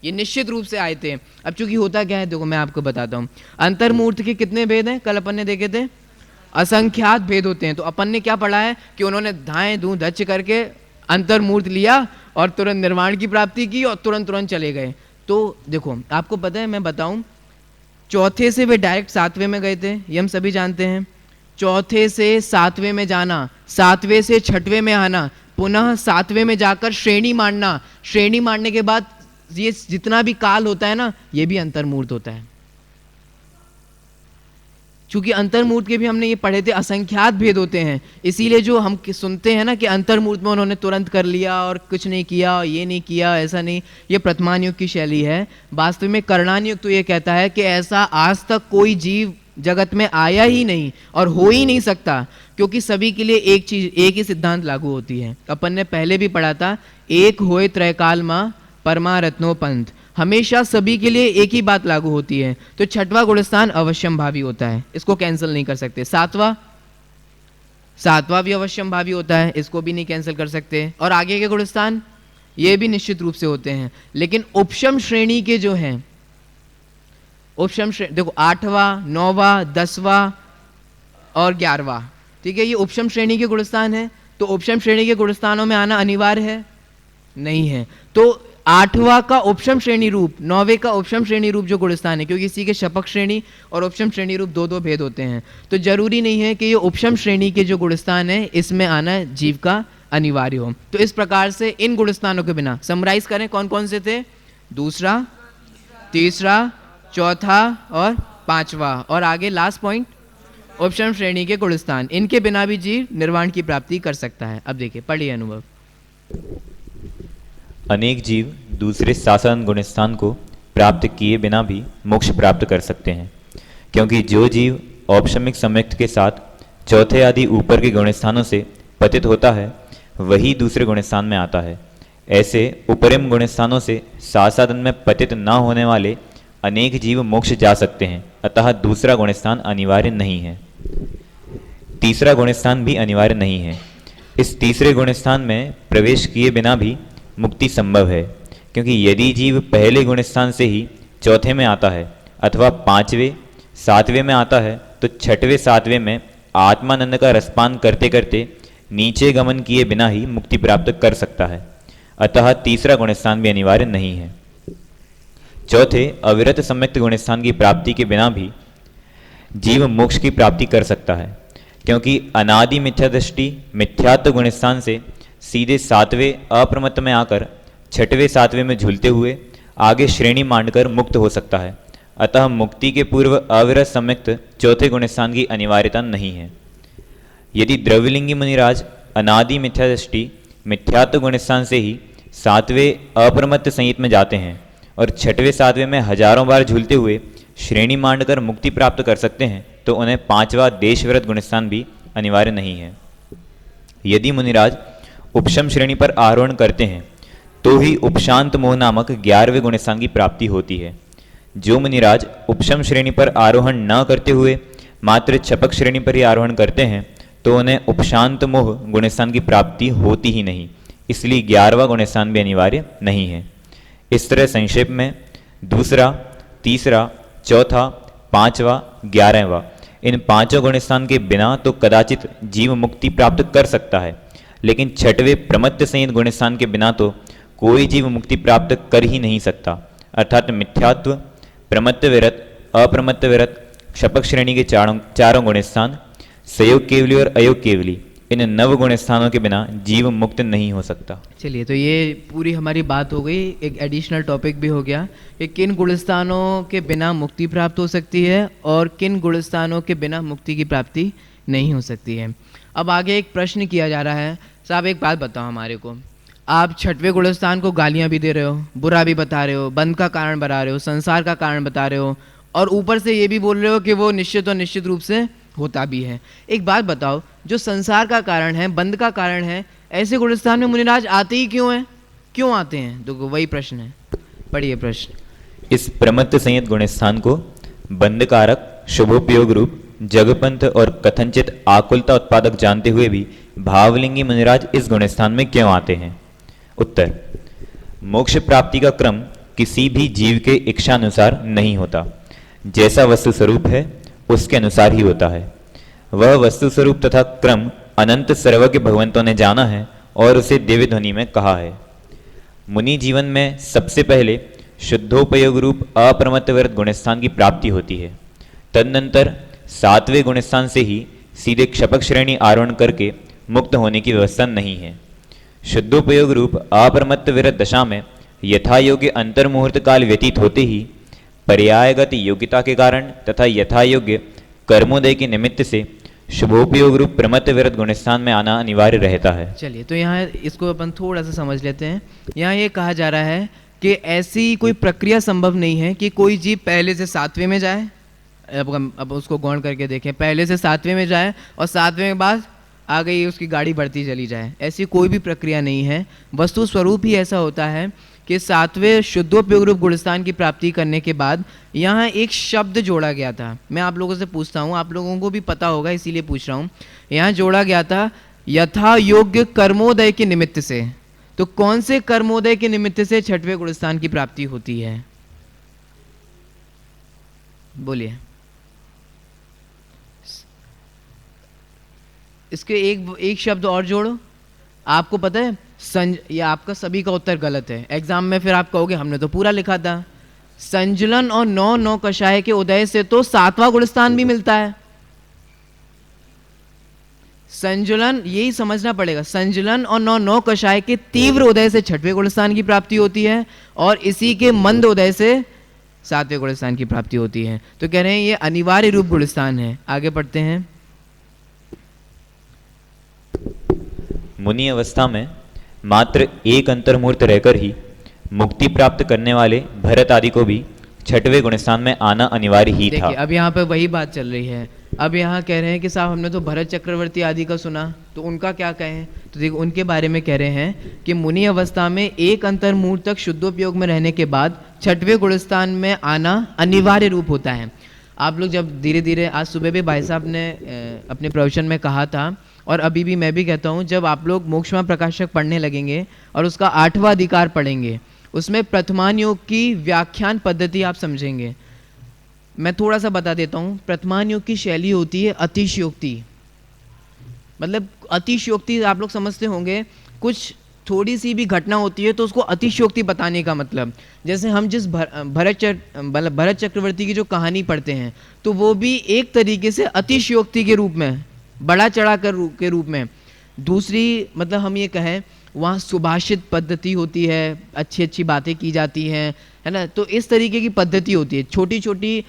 ये निश्चित रूप से आए थे। अब चूंकि होता क्या है, देखो मैं आपको बताता हूँ, अंतर्मूर्त के कितने भेद हैं? कल अपन ने देखे थे, असंख्यात भेद होते हैं। तो अपन ने क्या पढ़ा है कि उन्होंने धाएं धूं धच करके अंतर्मूर्त लिया और तुरंत निर्वाण की प्राप्ति की और तुरंत तुरंत चले गए। तो देखो आपको पता है, मैं बताऊं, चौथे से वे डायरेक्ट सातवें में गए थे, ये हम सभी जानते हैं। चौथे से सातवें में जाना, सातवें से छठवें में आना, पुनः सातवें में जाकर श्रेणी मांडना, श्रेणी मांडने के बाद ये जितना भी काल होता है ना, ये भी अंतर्मूर्त होता है। चूंकि अंतर्मूर्त के भी हमने ये पढ़े थे, असंख्यात भेद होते हैं, इसीलिए जो हम सुनते हैं ना कि अंतर्मूर्त में उन्होंने तुरंत कर लिया और कुछ नहीं किया, ये नहीं किया, ऐसा नहीं, ये प्रथमान युग की शैली है। वास्तव में करणान युग तो ये कहता है कि ऐसा आज तक कोई जीव जगत में आया ही नहीं और हो ही नहीं सकता, क्योंकि सभी के लिए एक चीज, एक ही सिद्धांत लागू होती है। अपन ने पहले भी पढ़ा था, एक होए त्रैकाल मां परमारत्नो पंथ, हमेशा सभी के लिए एक ही बात लागू होती है। तो छठवां गुणस्थान अवश्यम भावी होता है, इसको कैंसिल नहीं कर सकते। सातवां भी अवश्यम भावी होता है, इसको भी नहीं कैंसिल कर सकते। और आगे के गुणस्थान ये भी निश्चित रूप से होते हैं। लेकिन उपशम श्रेणी के जो हैं, उपशम श्रेणी देखो, 8वां 9वां 10वां और 11वां, ठीक है, ये उपशम श्रेणी के गुणस्थान है। तो उपशम श्रेणी के गुणस्थानों में आना अनिवार्य है? नहीं है। तो 8वां का उपशम श्रेणी रूप, 9वें का उपशम श्रेणी रूप जो गुणस्थान है, क्योंकि इसी के शपक श्रेणी और उपशम श्रेणी रूप दो भेद होते हैं, तो जरूरी नहीं है कि ये उपशम श्रेणी के जो गुणस्थान है इसमें आना जीव का अनिवार्य हो। तो इस प्रकार से इन गुणस्थानों के बिना समराइज करें कौन कौन से थे? दूसरा, तीसरा, चौथा और पांचवा, और आगे लास्ट पॉइंट उपशम श्रेणी के गुणस्थान, इनके बिना भी जीव निर्वाण की प्राप्ति कर सकता है। अब देखिए, पढ़िए अनुभव। अनेक जीव दूसरे साधारण गुणस्थान को प्राप्त किए बिना भी मोक्ष प्राप्त कर सकते हैं, क्योंकि जो जीव औपशमिक सम्यक्त के साथ चौथे आदि ऊपर के गुणस्थानों से पतित होता है वही दूसरे गुणस्थान में आता है। ऐसे उपरिम गुणस्थानों से साधन में पतित न होने वाले अनेक जीव मोक्ष जा सकते हैं, अतः दूसरा गुणस्थान अनिवार्य नहीं है। तीसरा गुणस्थान भी अनिवार्य नहीं है। इस तीसरे गुणस्थान में प्रवेश किए बिना भी मुक्ति संभव है, क्योंकि यदि जीव पहले गुणस्थान से ही चौथे में आता है अथवा 5वें 7वें में आता है, तो 6वें 7वें में आत्मानंद का रसपान करते करते नीचे गमन किए बिना ही मुक्ति प्राप्त कर सकता है, अतः तीसरा गुणस्थान भी अनिवार्य नहीं है। चौथे अविरत सम्यक्त गुणस्थान की प्राप्ति के बिना भी जीव मोक्ष की प्राप्ति कर सकता है, क्योंकि अनादि मिथ्या दृष्टि मिथ्यात्व गुणस्थान से सीधे 7वें अप्रमत्त में आकर 6वें 7वें में झूलते हुए आगे श्रेणी मांडकर मुक्त हो सकता है, अतः मुक्ति के पूर्व अविरत सम्यक्त चौथे गुणस्थान की अनिवार्यता नहीं है। यदि द्रव्यलिंगी मुनिराज अनादि मिथ्या दृष्टि मिथ्यात्व गुणस्थान से ही 7वें अप्रमत्त संहित में जाते हैं और 6वें 7वें में हजारों बार झूलते हुए श्रेणी मांडकर मुक्ति प्राप्त कर सकते हैं, तो उन्हें 5वां देशविरत गुणस्थान भी अनिवार्य नहीं है। यदि मुनिराज उपशम श्रेणी पर आरोहण करते हैं तो ही उपशांत मोह नामक 11वें गुणस्थान की प्राप्ति होती है। जो मुनिराज उपशम श्रेणी पर आरोहण न करते हुए मात्र छपक श्रेणी पर ही आरोहण करते हैं, तो उन्हें उपशांत मोह गुणस्थान की प्राप्ति होती ही नहीं, इसलिए 11वां गुणस्थान भी अनिवार्य नहीं है। इस तरह संक्षेप में दूसरा, तीसरा, चौथा, 5वां, 11वां इन पांचों गुणस्थान के बिना तो कदाचित जीव मुक्ति प्राप्त कर सकता है, लेकिन 6वें प्रमत्त संहित गुणस्थान के बिना तो कोई जीव मुक्ति प्राप्त कर ही नहीं सकता, अर्थात मिथ्यात्व, प्रमत्त विरत, अप्रमत्त विरत, शपक श्रेणी के चारों गुणस्थान, सयोग केवली और अयोग केवली इन नव गुण स्थानों के बिना जीव मुक्त नहीं हो सकता। चलिए, तो ये पूरी हमारी बात हो गई। एक एडिशनल टॉपिक भी हो गया कि किन गुणस्थानों के बिना मुक्ति प्राप्त हो सकती है और किन गुणस्थानों के बिना मुक्ति की प्राप्ति नहीं हो सकती है। अब आगे एक प्रश्न किया जा रहा है, साहब एक बात बताओ हमारे को, आप छठवें गुणस्थान को गालियाँ भी दे रहे हो, बुरा भी बता रहे हो, बंध का कारण बता रहे हो, संसार का कारण बता रहे हो, और ऊपर से ये भी बोल रहे हो कि वो निश्चित और निश्चित रूप से होता भी है। एक बात बताओ, जो संसार का कारण है, बंध का कारण है, ऐसे गुणस्थान में मुनिराज आते ही क्यों हैं? क्यों आते हैं? तो वही प्रश्न है, पढ़िए प्रश्न। इस प्रमत्त संयत गुणस्थान को बंधकारक, शुभोपयोग रूप, जगपंथ और कथनचित आकुलता उत्पादक जानते हुए भी भावलिंगी मुनिराज इस गुणस्थान में क्यों आते हैं? उत्तर, मोक्ष प्राप्ति का क्रम किसी भी जीव के इच्छानुसार नहीं होता। जैसा वस्तु स्वरूप है उसके अनुसार ही होता है। वह वस्तु स्वरूप तथा क्रम अनंत सर्वज्ञ भगवंतों ने जाना है और उसे दिव्य ध्वनि में कहा है। मुनि जीवन में सबसे पहले शुद्धोपयोग रूप अप्रमत्तवृत गुणस्थान की प्राप्ति होती है। तदनंतर 7वें गुणस्थान से ही सीधे क्षपक श्रेणी आरोहण करके मुक्त होने की व्यवस्था नहीं है। शुद्धोपयोग रूप अप्रमत्तवृत दशा में यथा योग्य अंतर्मुहूर्त काल व्यतीत होते ही पर्यायगत योग्यता के कारण तथा यथा योग्य कर्मोदय के निमित्त से शुभोपयोग रूप प्रमत्तवृत गुणस्थान में आना अनिवार्य रहता है। चलिए, तो यहाँ इसको अपन थोड़ा सा समझ लेते हैं। यहाँ ये कहा जा रहा है कि ऐसी कोई प्रक्रिया संभव नहीं है कि कोई जीव पहले से 7वें में जाए। अब उसको गौण करके देखें, पहले से 7वें में जाए और 7वें के बाद आ गई उसकी गाड़ी बढ़ती चली जाए, ऐसी कोई भी प्रक्रिया नहीं है। वस्तु स्वरूप ही ऐसा होता है कि 7वें शुद्धोपयोग रूप गुणस्थान की प्राप्ति करने के बाद यहाँ एक शब्द जोड़ा गया था। मैं आप लोगों से पूछता हूँ, आप लोगों को भी पता होगा इसीलिए पूछ रहा हूँ। यहाँ जोड़ा गया था यथा योग्य कर्मोदय के निमित्त से। तो कौन से कर्मोदय के निमित्त से छठवें गुणस्थान की प्राप्ति होती है? बोलिए। इसके एक शब्द और जोड़ो। आपको पता है ये आपका सभी का उत्तर गलत है। एग्जाम में फिर आप कहोगे हमने तो पूरा लिखा था। संजलन और 9 कषाय के उदय से तो 7वां गुणस्थान भी मिलता है। संजलन, यही समझना पड़ेगा, संजलन और 9 कषाय के तीव्र उदय से छठवें गुणस्थान की प्राप्ति होती है और इसी के मंद उदय से 7वें गुणस्थान की प्राप्ति होती है। तो कह रहे हैं ये अनिवार्य रूप गुणस्थान है। आगे पढ़ते हैं। मुनि अवस्था में मात्र एक अंतर्मूर्त रहकर ही मुक्ति प्राप्त करने वाले भरत आदि को भी छठवें गुणस्थान में आना अनिवार्य ही था। देखिए, अब यहाँ पे वही बात चल रही है। अब यहाँ कह रहे हैं कि साहब हमने तो भरत चक्रवर्ती आदि का सुना, तो उनका क्या कहें? तो देखो उनके बारे में कह रहे हैं कि मुनि अवस्था में एक अंतर्मूर्त तक शुद्धोपयोग में रहने के बाद छठवें गुणस्थान में आना अनिवार्य रूप होता है। आप लोग जब धीरे धीरे, आज सुबह भी भाई साहब ने अपने प्रवचन में कहा था और अभी भी मैं भी कहता हूँ, जब आप लोग मोक्षमा प्रकाशक पढ़ने लगेंगे और उसका 8वां अधिकार पढ़ेंगे, उसमें प्रथमान योग की व्याख्यान पद्धति आप समझेंगे। मैं थोड़ा सा बता देता हूँ। प्रथमान योग की शैली होती है अतिशयोक्ति। मतलब अतिशयोक्ति आप लोग समझते होंगे, कुछ थोड़ी सी भी घटना होती है तो उसको अतिशयोक्ति बताने का मतलब, जैसे हम जिस भरत चक्रवर्ती की जो कहानी पढ़ते हैं तो वो भी एक तरीके से अतिशयोक्ति के रूप में, बड़ा चढ़ा कर के रूप में। दूसरी मतलब हम ये कहें, वहाँ सुभाषित पद्धति होती है, अच्छी अच्छी बातें की जाती हैं, है ना। तो इस तरीके की पद्धति होती है। छोटी छोटी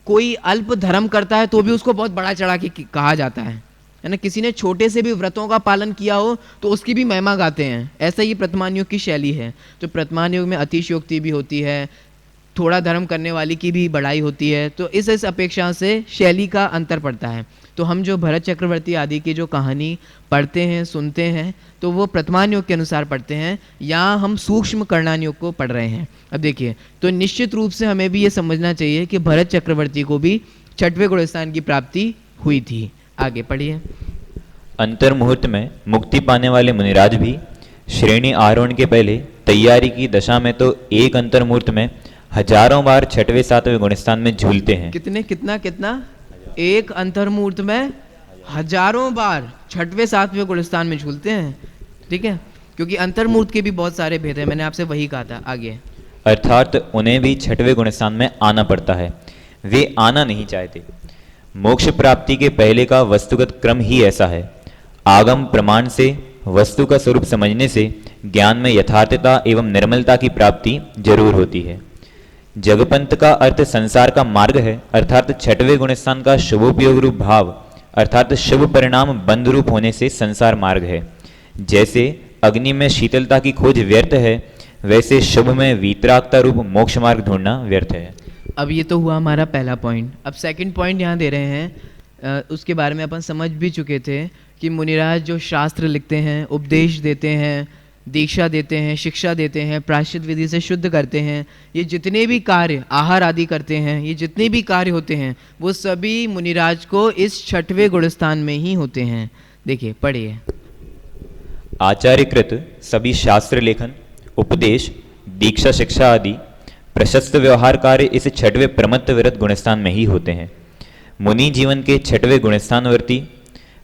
कोई अल्प धर्म करता है तो भी उसको बहुत बड़ा चढ़ा के कहा जाता है ना। किसी ने छोटे से भी व्रतों का पालन किया हो तो उसकी भी महिमा गाते हैं। ऐसा ही प्रथमान योग की शैली है। तो प्रथमान योग में अतिशयोक्ति भी होती है, थोड़ा धर्म करने वाली की भी बड़ाई होती है। तो इस अपेक्षा से शैली का अंतर पड़ता है। तो हम जो भरत चक्रवर्ती आदि की जो कहानी पढ़ते हैं, सुनते हैं, तो वो प्रथमान योग के अनुसार पढ़ते हैं, या हम सूक्ष्म कर्णान योग को पढ़ रहे हैं। अब देखिए, तो निश्चित रूप से हमें भी ये समझना चाहिए कि भरत चक्रवर्ती को भी छठवें गुणस्थान की प्राप्ति हुई थी। आगे पढ़िए। अंतर्मुहूर्त में मुक्ति पाने वाले मुनिराज भी श्रेणी आरोहण के पहले तैयारी की दशा में तो एक अंतर्मुहूर्त में हजारों बार छठवें 7वें गुणस्थान में झूलते हैं। कितना एक अंतर्मुहूर्त में हजारों बार छठवें 7वें गुणस्थान में झूलते हैं। ठीक है, क्योंकि अंतर्मुहूर्त के भी बहुत सारे भेद हैं, मैंने आपसे वही कहा था। आगे, अर्थात उन्हें भी छठवें गुणस्थान में आना पड़ता है। वे आना नहीं चाहते। मोक्ष प्राप्ति के पहले का वस्तुगत क्रम ही ऐसा है। आगम प्रमाण से वस्तु का स्वरूप समझने से ज्ञान में यथार्थता एवं निर्मलता की प्राप्ति जरूर होती है। जगपंथ का अर्थ संसार का मार्ग है, अर्थात छठवें गुणस्थान का शुभोपयोग रूप भाव अर्थात शुभ परिणाम बंध रूप होने से संसार मार्ग है। जैसे अग्नि में शीतलता की खोज व्यर्थ है, वैसे शुभ में वीतरागता रूप मोक्ष मार्ग ढूंढना व्यर्थ है। अब ये तो हुआ हमारा पहला पॉइंट। अब सेकंड पॉइंट यहाँ दे रहे हैं, उसके बारे में अपन समझ भी चुके थे कि मुनिराज जो शास्त्र लिखते हैं, उपदेश देते हैं, दीक्षा देते हैं, शिक्षा देते हैं, प्रायश्चित विधि से शुद्ध करते हैं, ये जितने भी कार्य आहार आदि करते हैं, ये जितने भी कार्य होते हैं वो सभी मुनिराज को इस छठवें गुणस्थान में ही होते हैं। देखिए पढ़िए। आचार्यकृत सभी शास्त्र लेखन, उपदेश, दीक्षा, शिक्षा आदि प्रशस्त व्यवहार कार्य इस छठवें प्रमत्त विरत गुणस्थान में ही होते हैं। मुनि जीवन के छठवें गुणस्थानवर्ती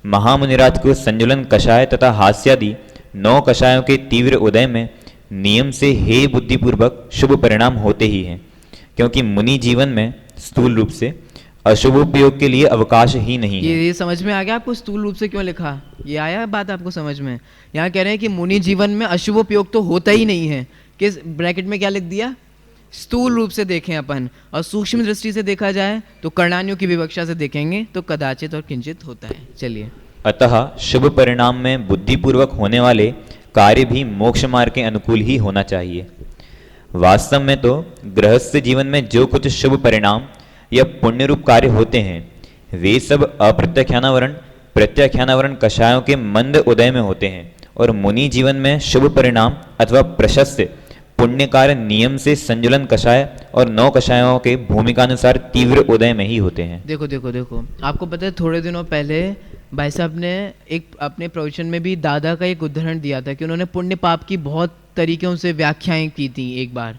महामुनिराज को संजुलन कषाय तथा हास्यादि 9 कषायों के तीव्र उदय में नियम से हे बुद्धिपूर्वक शुभ परिणाम होते ही हैं, क्योंकि मुनि जीवन में स्थूल रूप से अशुभोपयोग के लिए अवकाश ही नहीं है। ये समझ में आ गया आपको स्थूल रूप से क्यों लिखा? ये आया बात आपको समझ में? यहाँ कह रहे हैं कि मुनि जीवन में अशुभोपयोग तो होता ही नहीं है। किस ब्रैकेट में क्या लिख दिया? स्थूल रूप से देखें अपन, और सूक्ष्म दृष्टि से देखा जाए तो कर्णान्यों की विवक्षा से देखेंगे तो कदाचित और किंचित होता है। चलिए। अतः शुभ परिणाम में बुद्धिपूर्वक होने वाले कार्य भी मोक्ष मार्ग के अनुकूल ही होना चाहिए। वास्तव में तो गृहस्थ जीवन में जो कुछ शुभ परिणाम या पुण्य रूप कार्य होते हैं वे सब अप्रत्याख्यानावरण प्रत्याख्यानावरण कषायों के मंद उदय में होते हैं, और मुनि जीवन में शुभ परिणाम अथवा प्रशस्त पुण्य कार्य नियम से संजुलन कषाय और 9 कषायों के भूमिकानुसार तीव्र उदय में ही होते हैं। देखो देखो देखो, आपको पता है थोड़े दिनों पहले भाई साहब ने एक अपने प्रवचन में भी दादा का एक उदाहरण दिया था कि उन्होंने पुण्य पाप की बहुत तरीकों से व्याख्याएं की थी। एक बार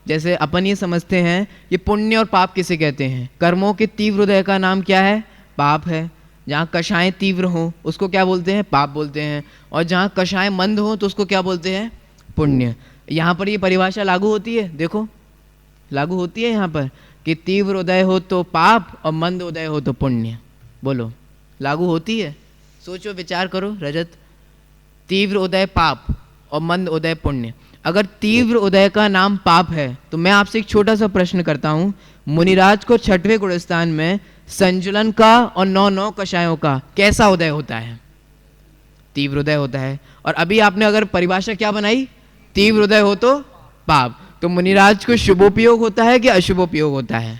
जैसे अपन ये समझते हैं ये पुण्य और पाप किसे कहते हैं? कर्मों के तीव्र उदय का नाम क्या है? पाप है। जहाँ कषाएं तीव्र हों उसको क्या बोलते हैं? पाप बोलते हैं। और जहाँ कषाएं मंद हों तो उसको क्या बोलते हैं? पुण्य। यहाँ पर ये परिभाषा लागू होती है, देखो लागू होती है यहाँ पर कि तीव्र उदय हो तो पाप और मंद उदय हो तो पुण्य। बोलो लागू होती है? सोचो विचार करो रजत। तीव्र उदय पाप और मंद उदय पुण्य। अगर तीव्र उदय का नाम पाप है तो मैं आपसे एक छोटा सा प्रश्न करता हूँ, मुनिराज को छठवें गुणस्थान में संजुलन का और 9 कषायों का कैसा उदय होता है? तीव्र उदय होता है। और अभी आपने अगर परिभाषा क्या बनाई? तीव्र उदय हो तो पाप। तो मुनिराज को शुभोपयोग होता है कि अशुभोपयोग होता है?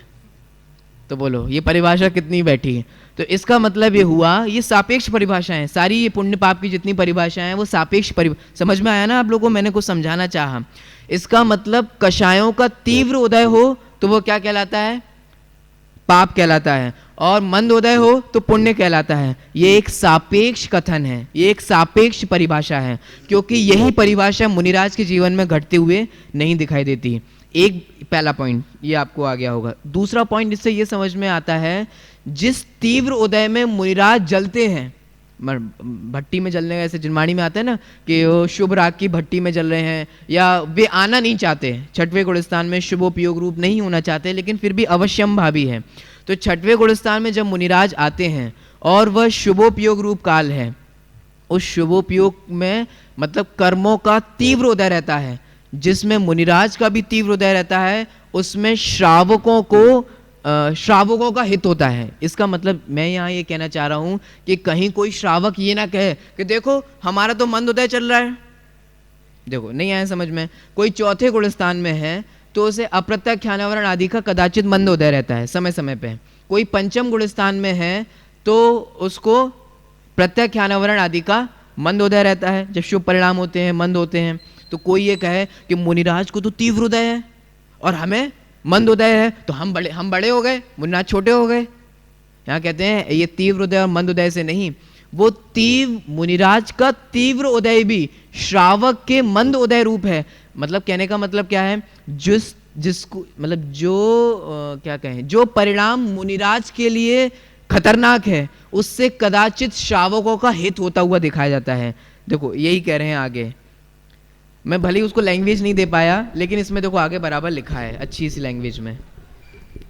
तो बोलो ये परिभाषा कितनी बैठी है? तो इसका मतलब ये हुआ, ये सापेक्ष परिभाषाएं सारी, ये पुण्य पाप की जितनी परिभाषाएं हैं वो सापेक्ष समझ में आया ना आप लोगों को? मैंने कुछ समझाना चाहा। इसका मतलब कषायों का तीव्र उदय हो तो वो क्या कहलाता है? पाप कहलाता है, और मंद उदय हो तो पुण्य कहलाता है। ये एक सापेक्ष कथन है, ये एक सापेक्ष परिभाषा है, क्योंकि यही परिभाषा मुनिराज के जीवन में घटते हुए नहीं दिखाई देती। एक पहला पॉइंट ये आपको आ गया होगा। दूसरा पॉइंट इससे ये समझ में आता है, जिस तीव्र उदय में मुनिराज जलते हैं, भट्टी में जलने का ऐसे जिनवाणी में आता है ना कि वो शुभ राग की भट्टी में जल रहे हैं, या वे आना नहीं चाहते छठवें गुणस्थान में, शुभोपयोग रूप नहीं होना चाहते, लेकिन फिर भी अवश्यम भावी है। तो छठवें गुणस्थान में जब मुनिराज आते हैं और वह शुभोपयोग रूप काल है, उस शुभोपयोग में मतलब कर्मों का तीव्र उदय रहता है, जिसमें मुनिराज का भी तीव्र उदय रहता है, उसमें श्रावकों का हित होता है। इसका मतलब मैं यहाँ ये कहना चाह रहा हूँ कि कहीं कोई श्रावक ये ना कहे कि देखो हमारा तो मंद उदय चल रहा है। देखो नहीं आया समझ में? कोई चौथे गुणस्थान में है तो उसे अप्रत्याख्यानावरण आदि का कदाचित मंद उदय रहता है समय समय पे। कोई पंचम गुणस्थान में है तो उसको प्रत्याख्यानावरण आदि का मंद उदय रहता है, जब शुभ परिणाम होते हैं मंद होते हैं। तो कोई ये कहे कि मुनिराज को तो तीव्र उदय है और हमें मंद उदय है, तो हम बड़े हो गए, मुनिराज छोटे हो गए। यहाँ कहते हैं ये तीव्र उदय और मंद उदय से नहीं, वो मुनिराज का तीव्र उदय भी श्रावक के मंद उदय रूप है। मतलब कहने का मतलब क्या है, जिसको मतलब क्या कहें, जो परिणाम मुनिराज के लिए खतरनाक है उससे कदाचित श्रावकों का हित होता हुआ दिखाया जाता है। देखो यही कह रहे हैं आगे। मैं भले ही उसको लैंग्वेज नहीं दे पाया, लेकिन इसमें देखो आगे बराबर लिखा है अच्छी सी लैंग्वेज में।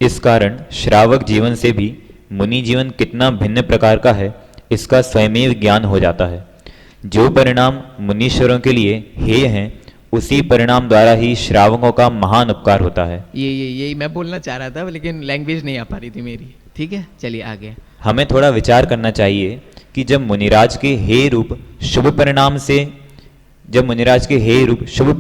इस कारण श्रावक जीवन से भी मुनि जीवन कितना भिन्न प्रकार का है इसका स्वयमेव ज्ञान हो जाता है। जो परिणाम मुनीश्वरों के लिए हेय हैं, उसी परिणाम द्वारा ही श्रावकों का महान उपकार होता है। यही मैं बोलना चाह रहा था, लेकिन लैंग्वेज नहीं आ पा रही थी मेरी। ठीक है, चलिए आगे। हमें थोड़ा विचार करना चाहिए कि जब मुनिराज के हेय रूप शुभ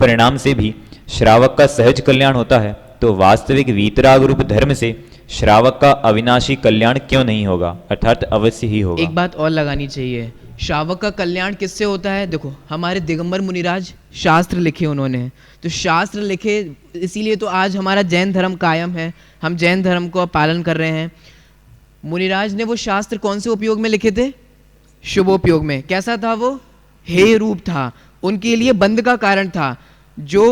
परिणाम से भी श्रावक का सहज कल्याण होता है, तो वास्तविक वीतराग रूप धर्म से श्रावक का अविनाशी कल्याण क्यों नहीं होगा, अर्थात अवश्य ही होगा। एक बात और लगानी चाहिए, श्रावक का कल्याण किससे होता है? देखो, हमारे दिगंबर मुनिराज शास्त्र लिखे उन्होंने, तो शास्त्र लिखे इसीलिए तो आज हमारा जैन धर्म कायम है, हम जैन धर्म को पालन कर रहे हैं। मुनिराज ने वो शास्त्र कौन से उपयोग में लिखे थे? शुभोपयोग में। कैसा था वो? हेय रूप था, उनके लिए बंध का कारण था। जो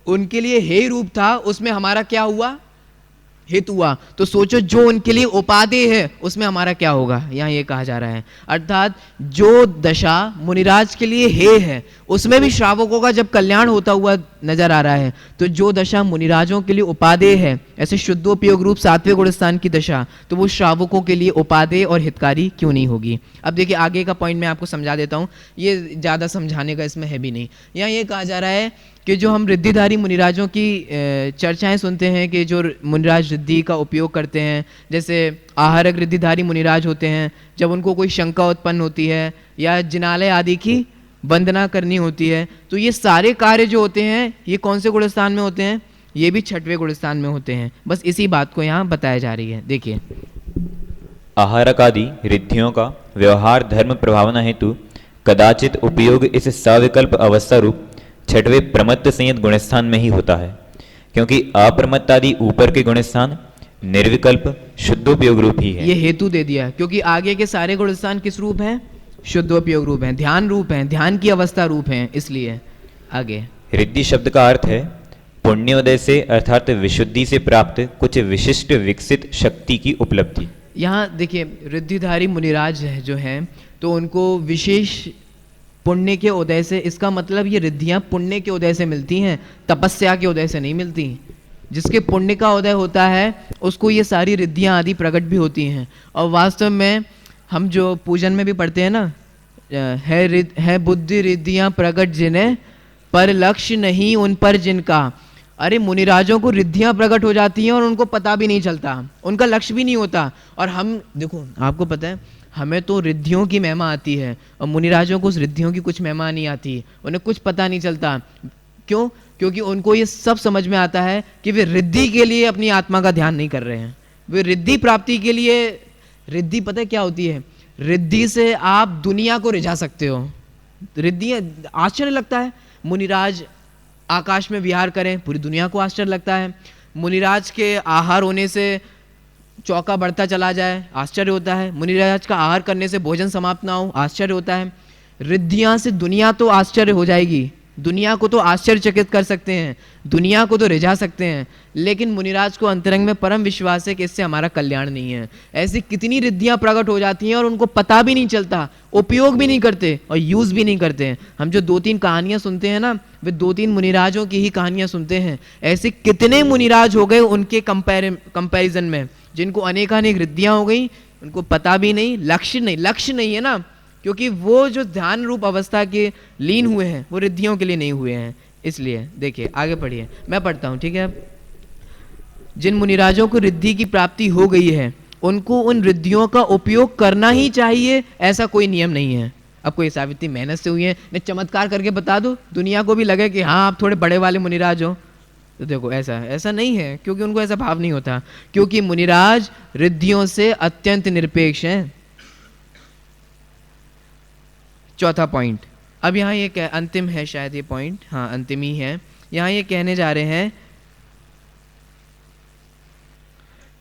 उनके लिए हेय रूप था, उसमें हमारा क्या हुआ? हित हुआ। तो सोचो, जो उनके लिए उपादेय है उसमें हमारा क्या होगा? यहाँ ये कहा जा रहा है, अर्थात जो दशा मुनिराज के लिए हेय है उसमें भी श्रावकों का जब कल्याण होता हुआ नजर आ रहा है, तो जो दशा मुनिराजों के लिए उपादेय है, ऐसे शुद्धोपयोग रूप सात्विक गुण स्थान की दशा, तो वो श्रावकों के लिए उपादेय और हितकारी क्यों नहीं होगी? अब देखिए, आगे का पॉइंट मैं आपको समझा देता हूँ, ये ज़्यादा समझाने का इसमें है भी नहीं। यहाँ ये कहा जा रहा है कि जो हम रिद्धिधारी मुनिराजों की चर्चाएं सुनते हैं कि जो मुनिराज रिद्धि का उपयोग करते हैं, जैसे आहारक रिद्धिधारी मुनिराज होते हैं, जब उनको कोई शंका उत्पन्न होती है या जिनालय आदि की वंदना करनी होती है, तो ये सारे कार्य जो होते हैं ये कौन से गुणस्थान में होते हैं? ये भी छठवें गुणस्थान में होते हैं। बस इसी बात को यहाँ बताया जा रही है। देखिए, आहारक आदि रिद्धियों का व्यवहार धर्म प्रभावना हेतु कदाचित उपयोग इस सविकल्प अवस्था रूप छठवें प्रमत्त संयत गुणस्थान में ही होता है, क्योंकि अप्रमत्त आदि ऊपर के गुणस्थान निर्विकल्प शुद्धोपयोग रूप ही है। ये हेतु दे दिया, क्योंकि आगे के सारे गुणस्थान किस रूप हैं? शुद्धोपयोग रूप हैं, ध्यान रूप हैं, ध्यान की अवस्था रूप हैं, इसलिए। आगे, रिद्धि शब्द का अर्थ है पुण्योदय से अर्थात विशुद्धि से प्राप्त कुछ विशिष्ट विकसित शक्ति की उपलब्धि। यहाँ देखिए, रिद्धिधारी मुनिराज जो हैं, तो उनको विशेष पुण्य के उदय से, इसका मतलब ये रिद्धियाँ पुण्य के उदय से मिलती हैं, तपस्या के उदय से नहीं मिलती। जिसके पुण्य का उदय होता है उसको ये सारी रिद्धियाँ आदि प्रकट भी होती हैं। और वास्तव में हम जो पूजन में भी पढ़ते हैं ना, है बुद्धि रिद्धियाँ प्रकट जिन्हें, पर लक्ष्य नहीं उन पर जिनका। अरे, मुनिराजों को रिद्धियाँ प्रकट हो जाती हैं और उनको पता भी नहीं चलता, उनका लक्ष्य भी नहीं होता। और हम देखो, आपको पता है, हमें तो रिद्धियों की महिमा आती है और मुनिराजों को उस रिद्धियों की कुछ महिमा नहीं आती, उन्हें कुछ पता नहीं चलता। क्यों? क्योंकि उनको ये सब समझ में आता है कि वे रिद्धि के लिए अपनी आत्मा का ध्यान नहीं कर रहे हैं, वे रिद्धि प्राप्ति के लिए। रिद्धि पता है क्या होती है? रिद्धि से आप दुनिया को रिझा सकते हो। रिद्धि, आश्चर्य लगता है, मुनिराज आकाश में विहार करें, पूरी दुनिया को आश्चर्य लगता है। मुनिराज के आहार होने से चौका बढ़ता चला जाए, आश्चर्य होता है। मुनिराज का आहार करने से भोजन समाप्त ना हो, आश्चर्य होता है। रिद्धियाँ से दुनिया तो आश्चर्य हो जाएगी, दुनिया को तो आश्चर्यचकित कर सकते हैं, दुनिया को तो रिझा सकते हैं, लेकिन मुनिराज को अंतरंग में परम विश्वास है कि इससे हमारा कल्याण नहीं है। ऐसी कितनी रिद्धियाँ प्रकट हो जाती हैं और उनको पता भी नहीं चलता, उपयोग भी नहीं करते और यूज़ भी नहीं करते। हम जो 2-3 कहानियाँ सुनते हैं ना, वे 2-3 मुनिराजों की ही कहानियाँ सुनते हैं। ऐसे कितने मुनिराज हो गए उनके कंपैरिजन में, जिनको अनेकानेक रिद्धियाँ हो गई, उनको पता भी नहीं, लक्ष्य नहीं है ना, क्योंकि वो जो ध्यान रूप अवस्था के लीन हुए हैं वो रिद्धियों के लिए नहीं हुए हैं। इसलिए देखिए, आगे पढ़िए, मैं पढ़ता हूँ, ठीक है। जिन मुनिराजों को रिद्धि की प्राप्ति हो गई है उनको उन रिद्धियों का उपयोग करना ही चाहिए, ऐसा कोई नियम नहीं है। अब कोई सावित्री मेहनत से हुई है, ने चमत्कार करके बता दो, दुनिया को भी लगे कि हाँ आप थोड़े बड़े वाले मुनिराज हो, तो देखो ऐसा नहीं है, क्योंकि उनको ऐसा भाव नहीं होता, क्योंकि मुनिराज रिद्धियों से अत्यंत निरपेक्ष हैं। चौथा पॉइंट, अब यहाँ ये अंतिम है शायद ये पॉइंट, हाँ अंतिम ही है। यहाँ ये कहने जा रहे हैं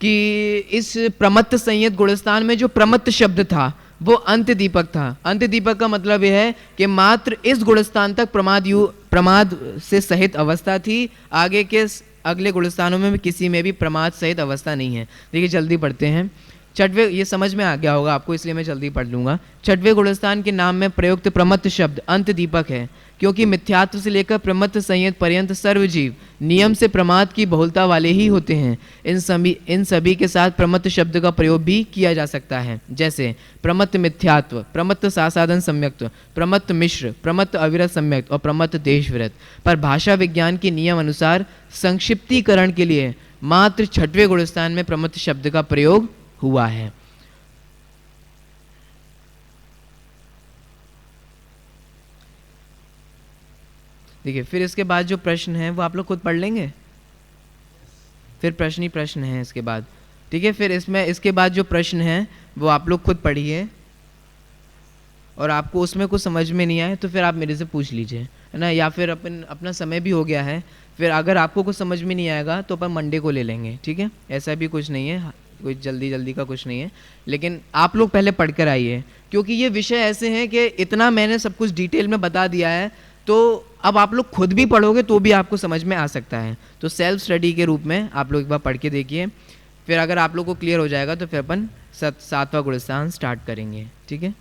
कि इस प्रमत्त संयत गुणस्थान में जो प्रमत्त शब्द था वो अंत दीपक था। अंत दीपक का मतलब यह है कि मात्र इस गुणस्थान तक प्रमाद से सहित अवस्था थी, आगे के अगले गुणस्थानों में किसी में भी प्रमाद सहित अवस्था नहीं है। देखिए जल्दी पढ़ते हैं। छठवें, ये समझ में आ गया होगा आपको, इसलिए मैं जल्दी पढ़ लूंगा। छठवें गुणस्थान के नाम में प्रयुक्त प्रमत्त शब्द अंत दीपक है, क्योंकि मिथ्यात्व से लेकर प्रमत्त संयत पर्यंत सर्वजीव नियम से प्रमाद की बहुलता वाले ही होते हैं। इन सभी के साथ प्रमत्त शब्द का प्रयोग भी किया जा सकता है, जैसे प्रमत्त मिथ्यात्व, प्रमत्त सासाधन सम्यक्त्व, प्रमत्त मिश्र, प्रमत्त अविरत सम्यक्त और प्रमत्त देश विरत। पर भाषा विज्ञान के नियम अनुसार संक्षिप्तीकरण के लिए मात्र छठवें गुणस्थान में प्रमत्त शब्द का प्रयोग हुआ है। देखिए, फिर इसके बाद जो प्रश्न है वो आप लोग खुद पढ़ लेंगे, फिर प्रश्न ही प्रश्न है इसके बाद, ठीक है। फिर इसके बाद जो प्रश्न है वो आप लोग खुद पढ़िए, और आपको उसमें कुछ समझ में नहीं आए तो फिर आप मेरे से पूछ लीजिए, है ना। या फिर अपना समय भी हो गया है, फिर अगर आपको कुछ समझ में नहीं आएगा तो अपन मंडे को ले लेंगे, ठीक है। ऐसा भी कुछ नहीं है, कोई जल्दी का कुछ नहीं है, लेकिन आप लोग पहले पढ़ कर आइए, क्योंकि ये विषय ऐसे हैं कि इतना मैंने सब कुछ डिटेल में बता दिया है, तो अब आप लोग खुद भी पढ़ोगे तो भी आपको समझ में आ सकता है। तो सेल्फ स्टडी के रूप में आप लोग एक बार पढ़ के देखिए, फिर अगर आप लोग को क्लियर हो जाएगा तो फिर अपन 7वां गुणस्थान स्टार्ट करेंगे, ठीक है।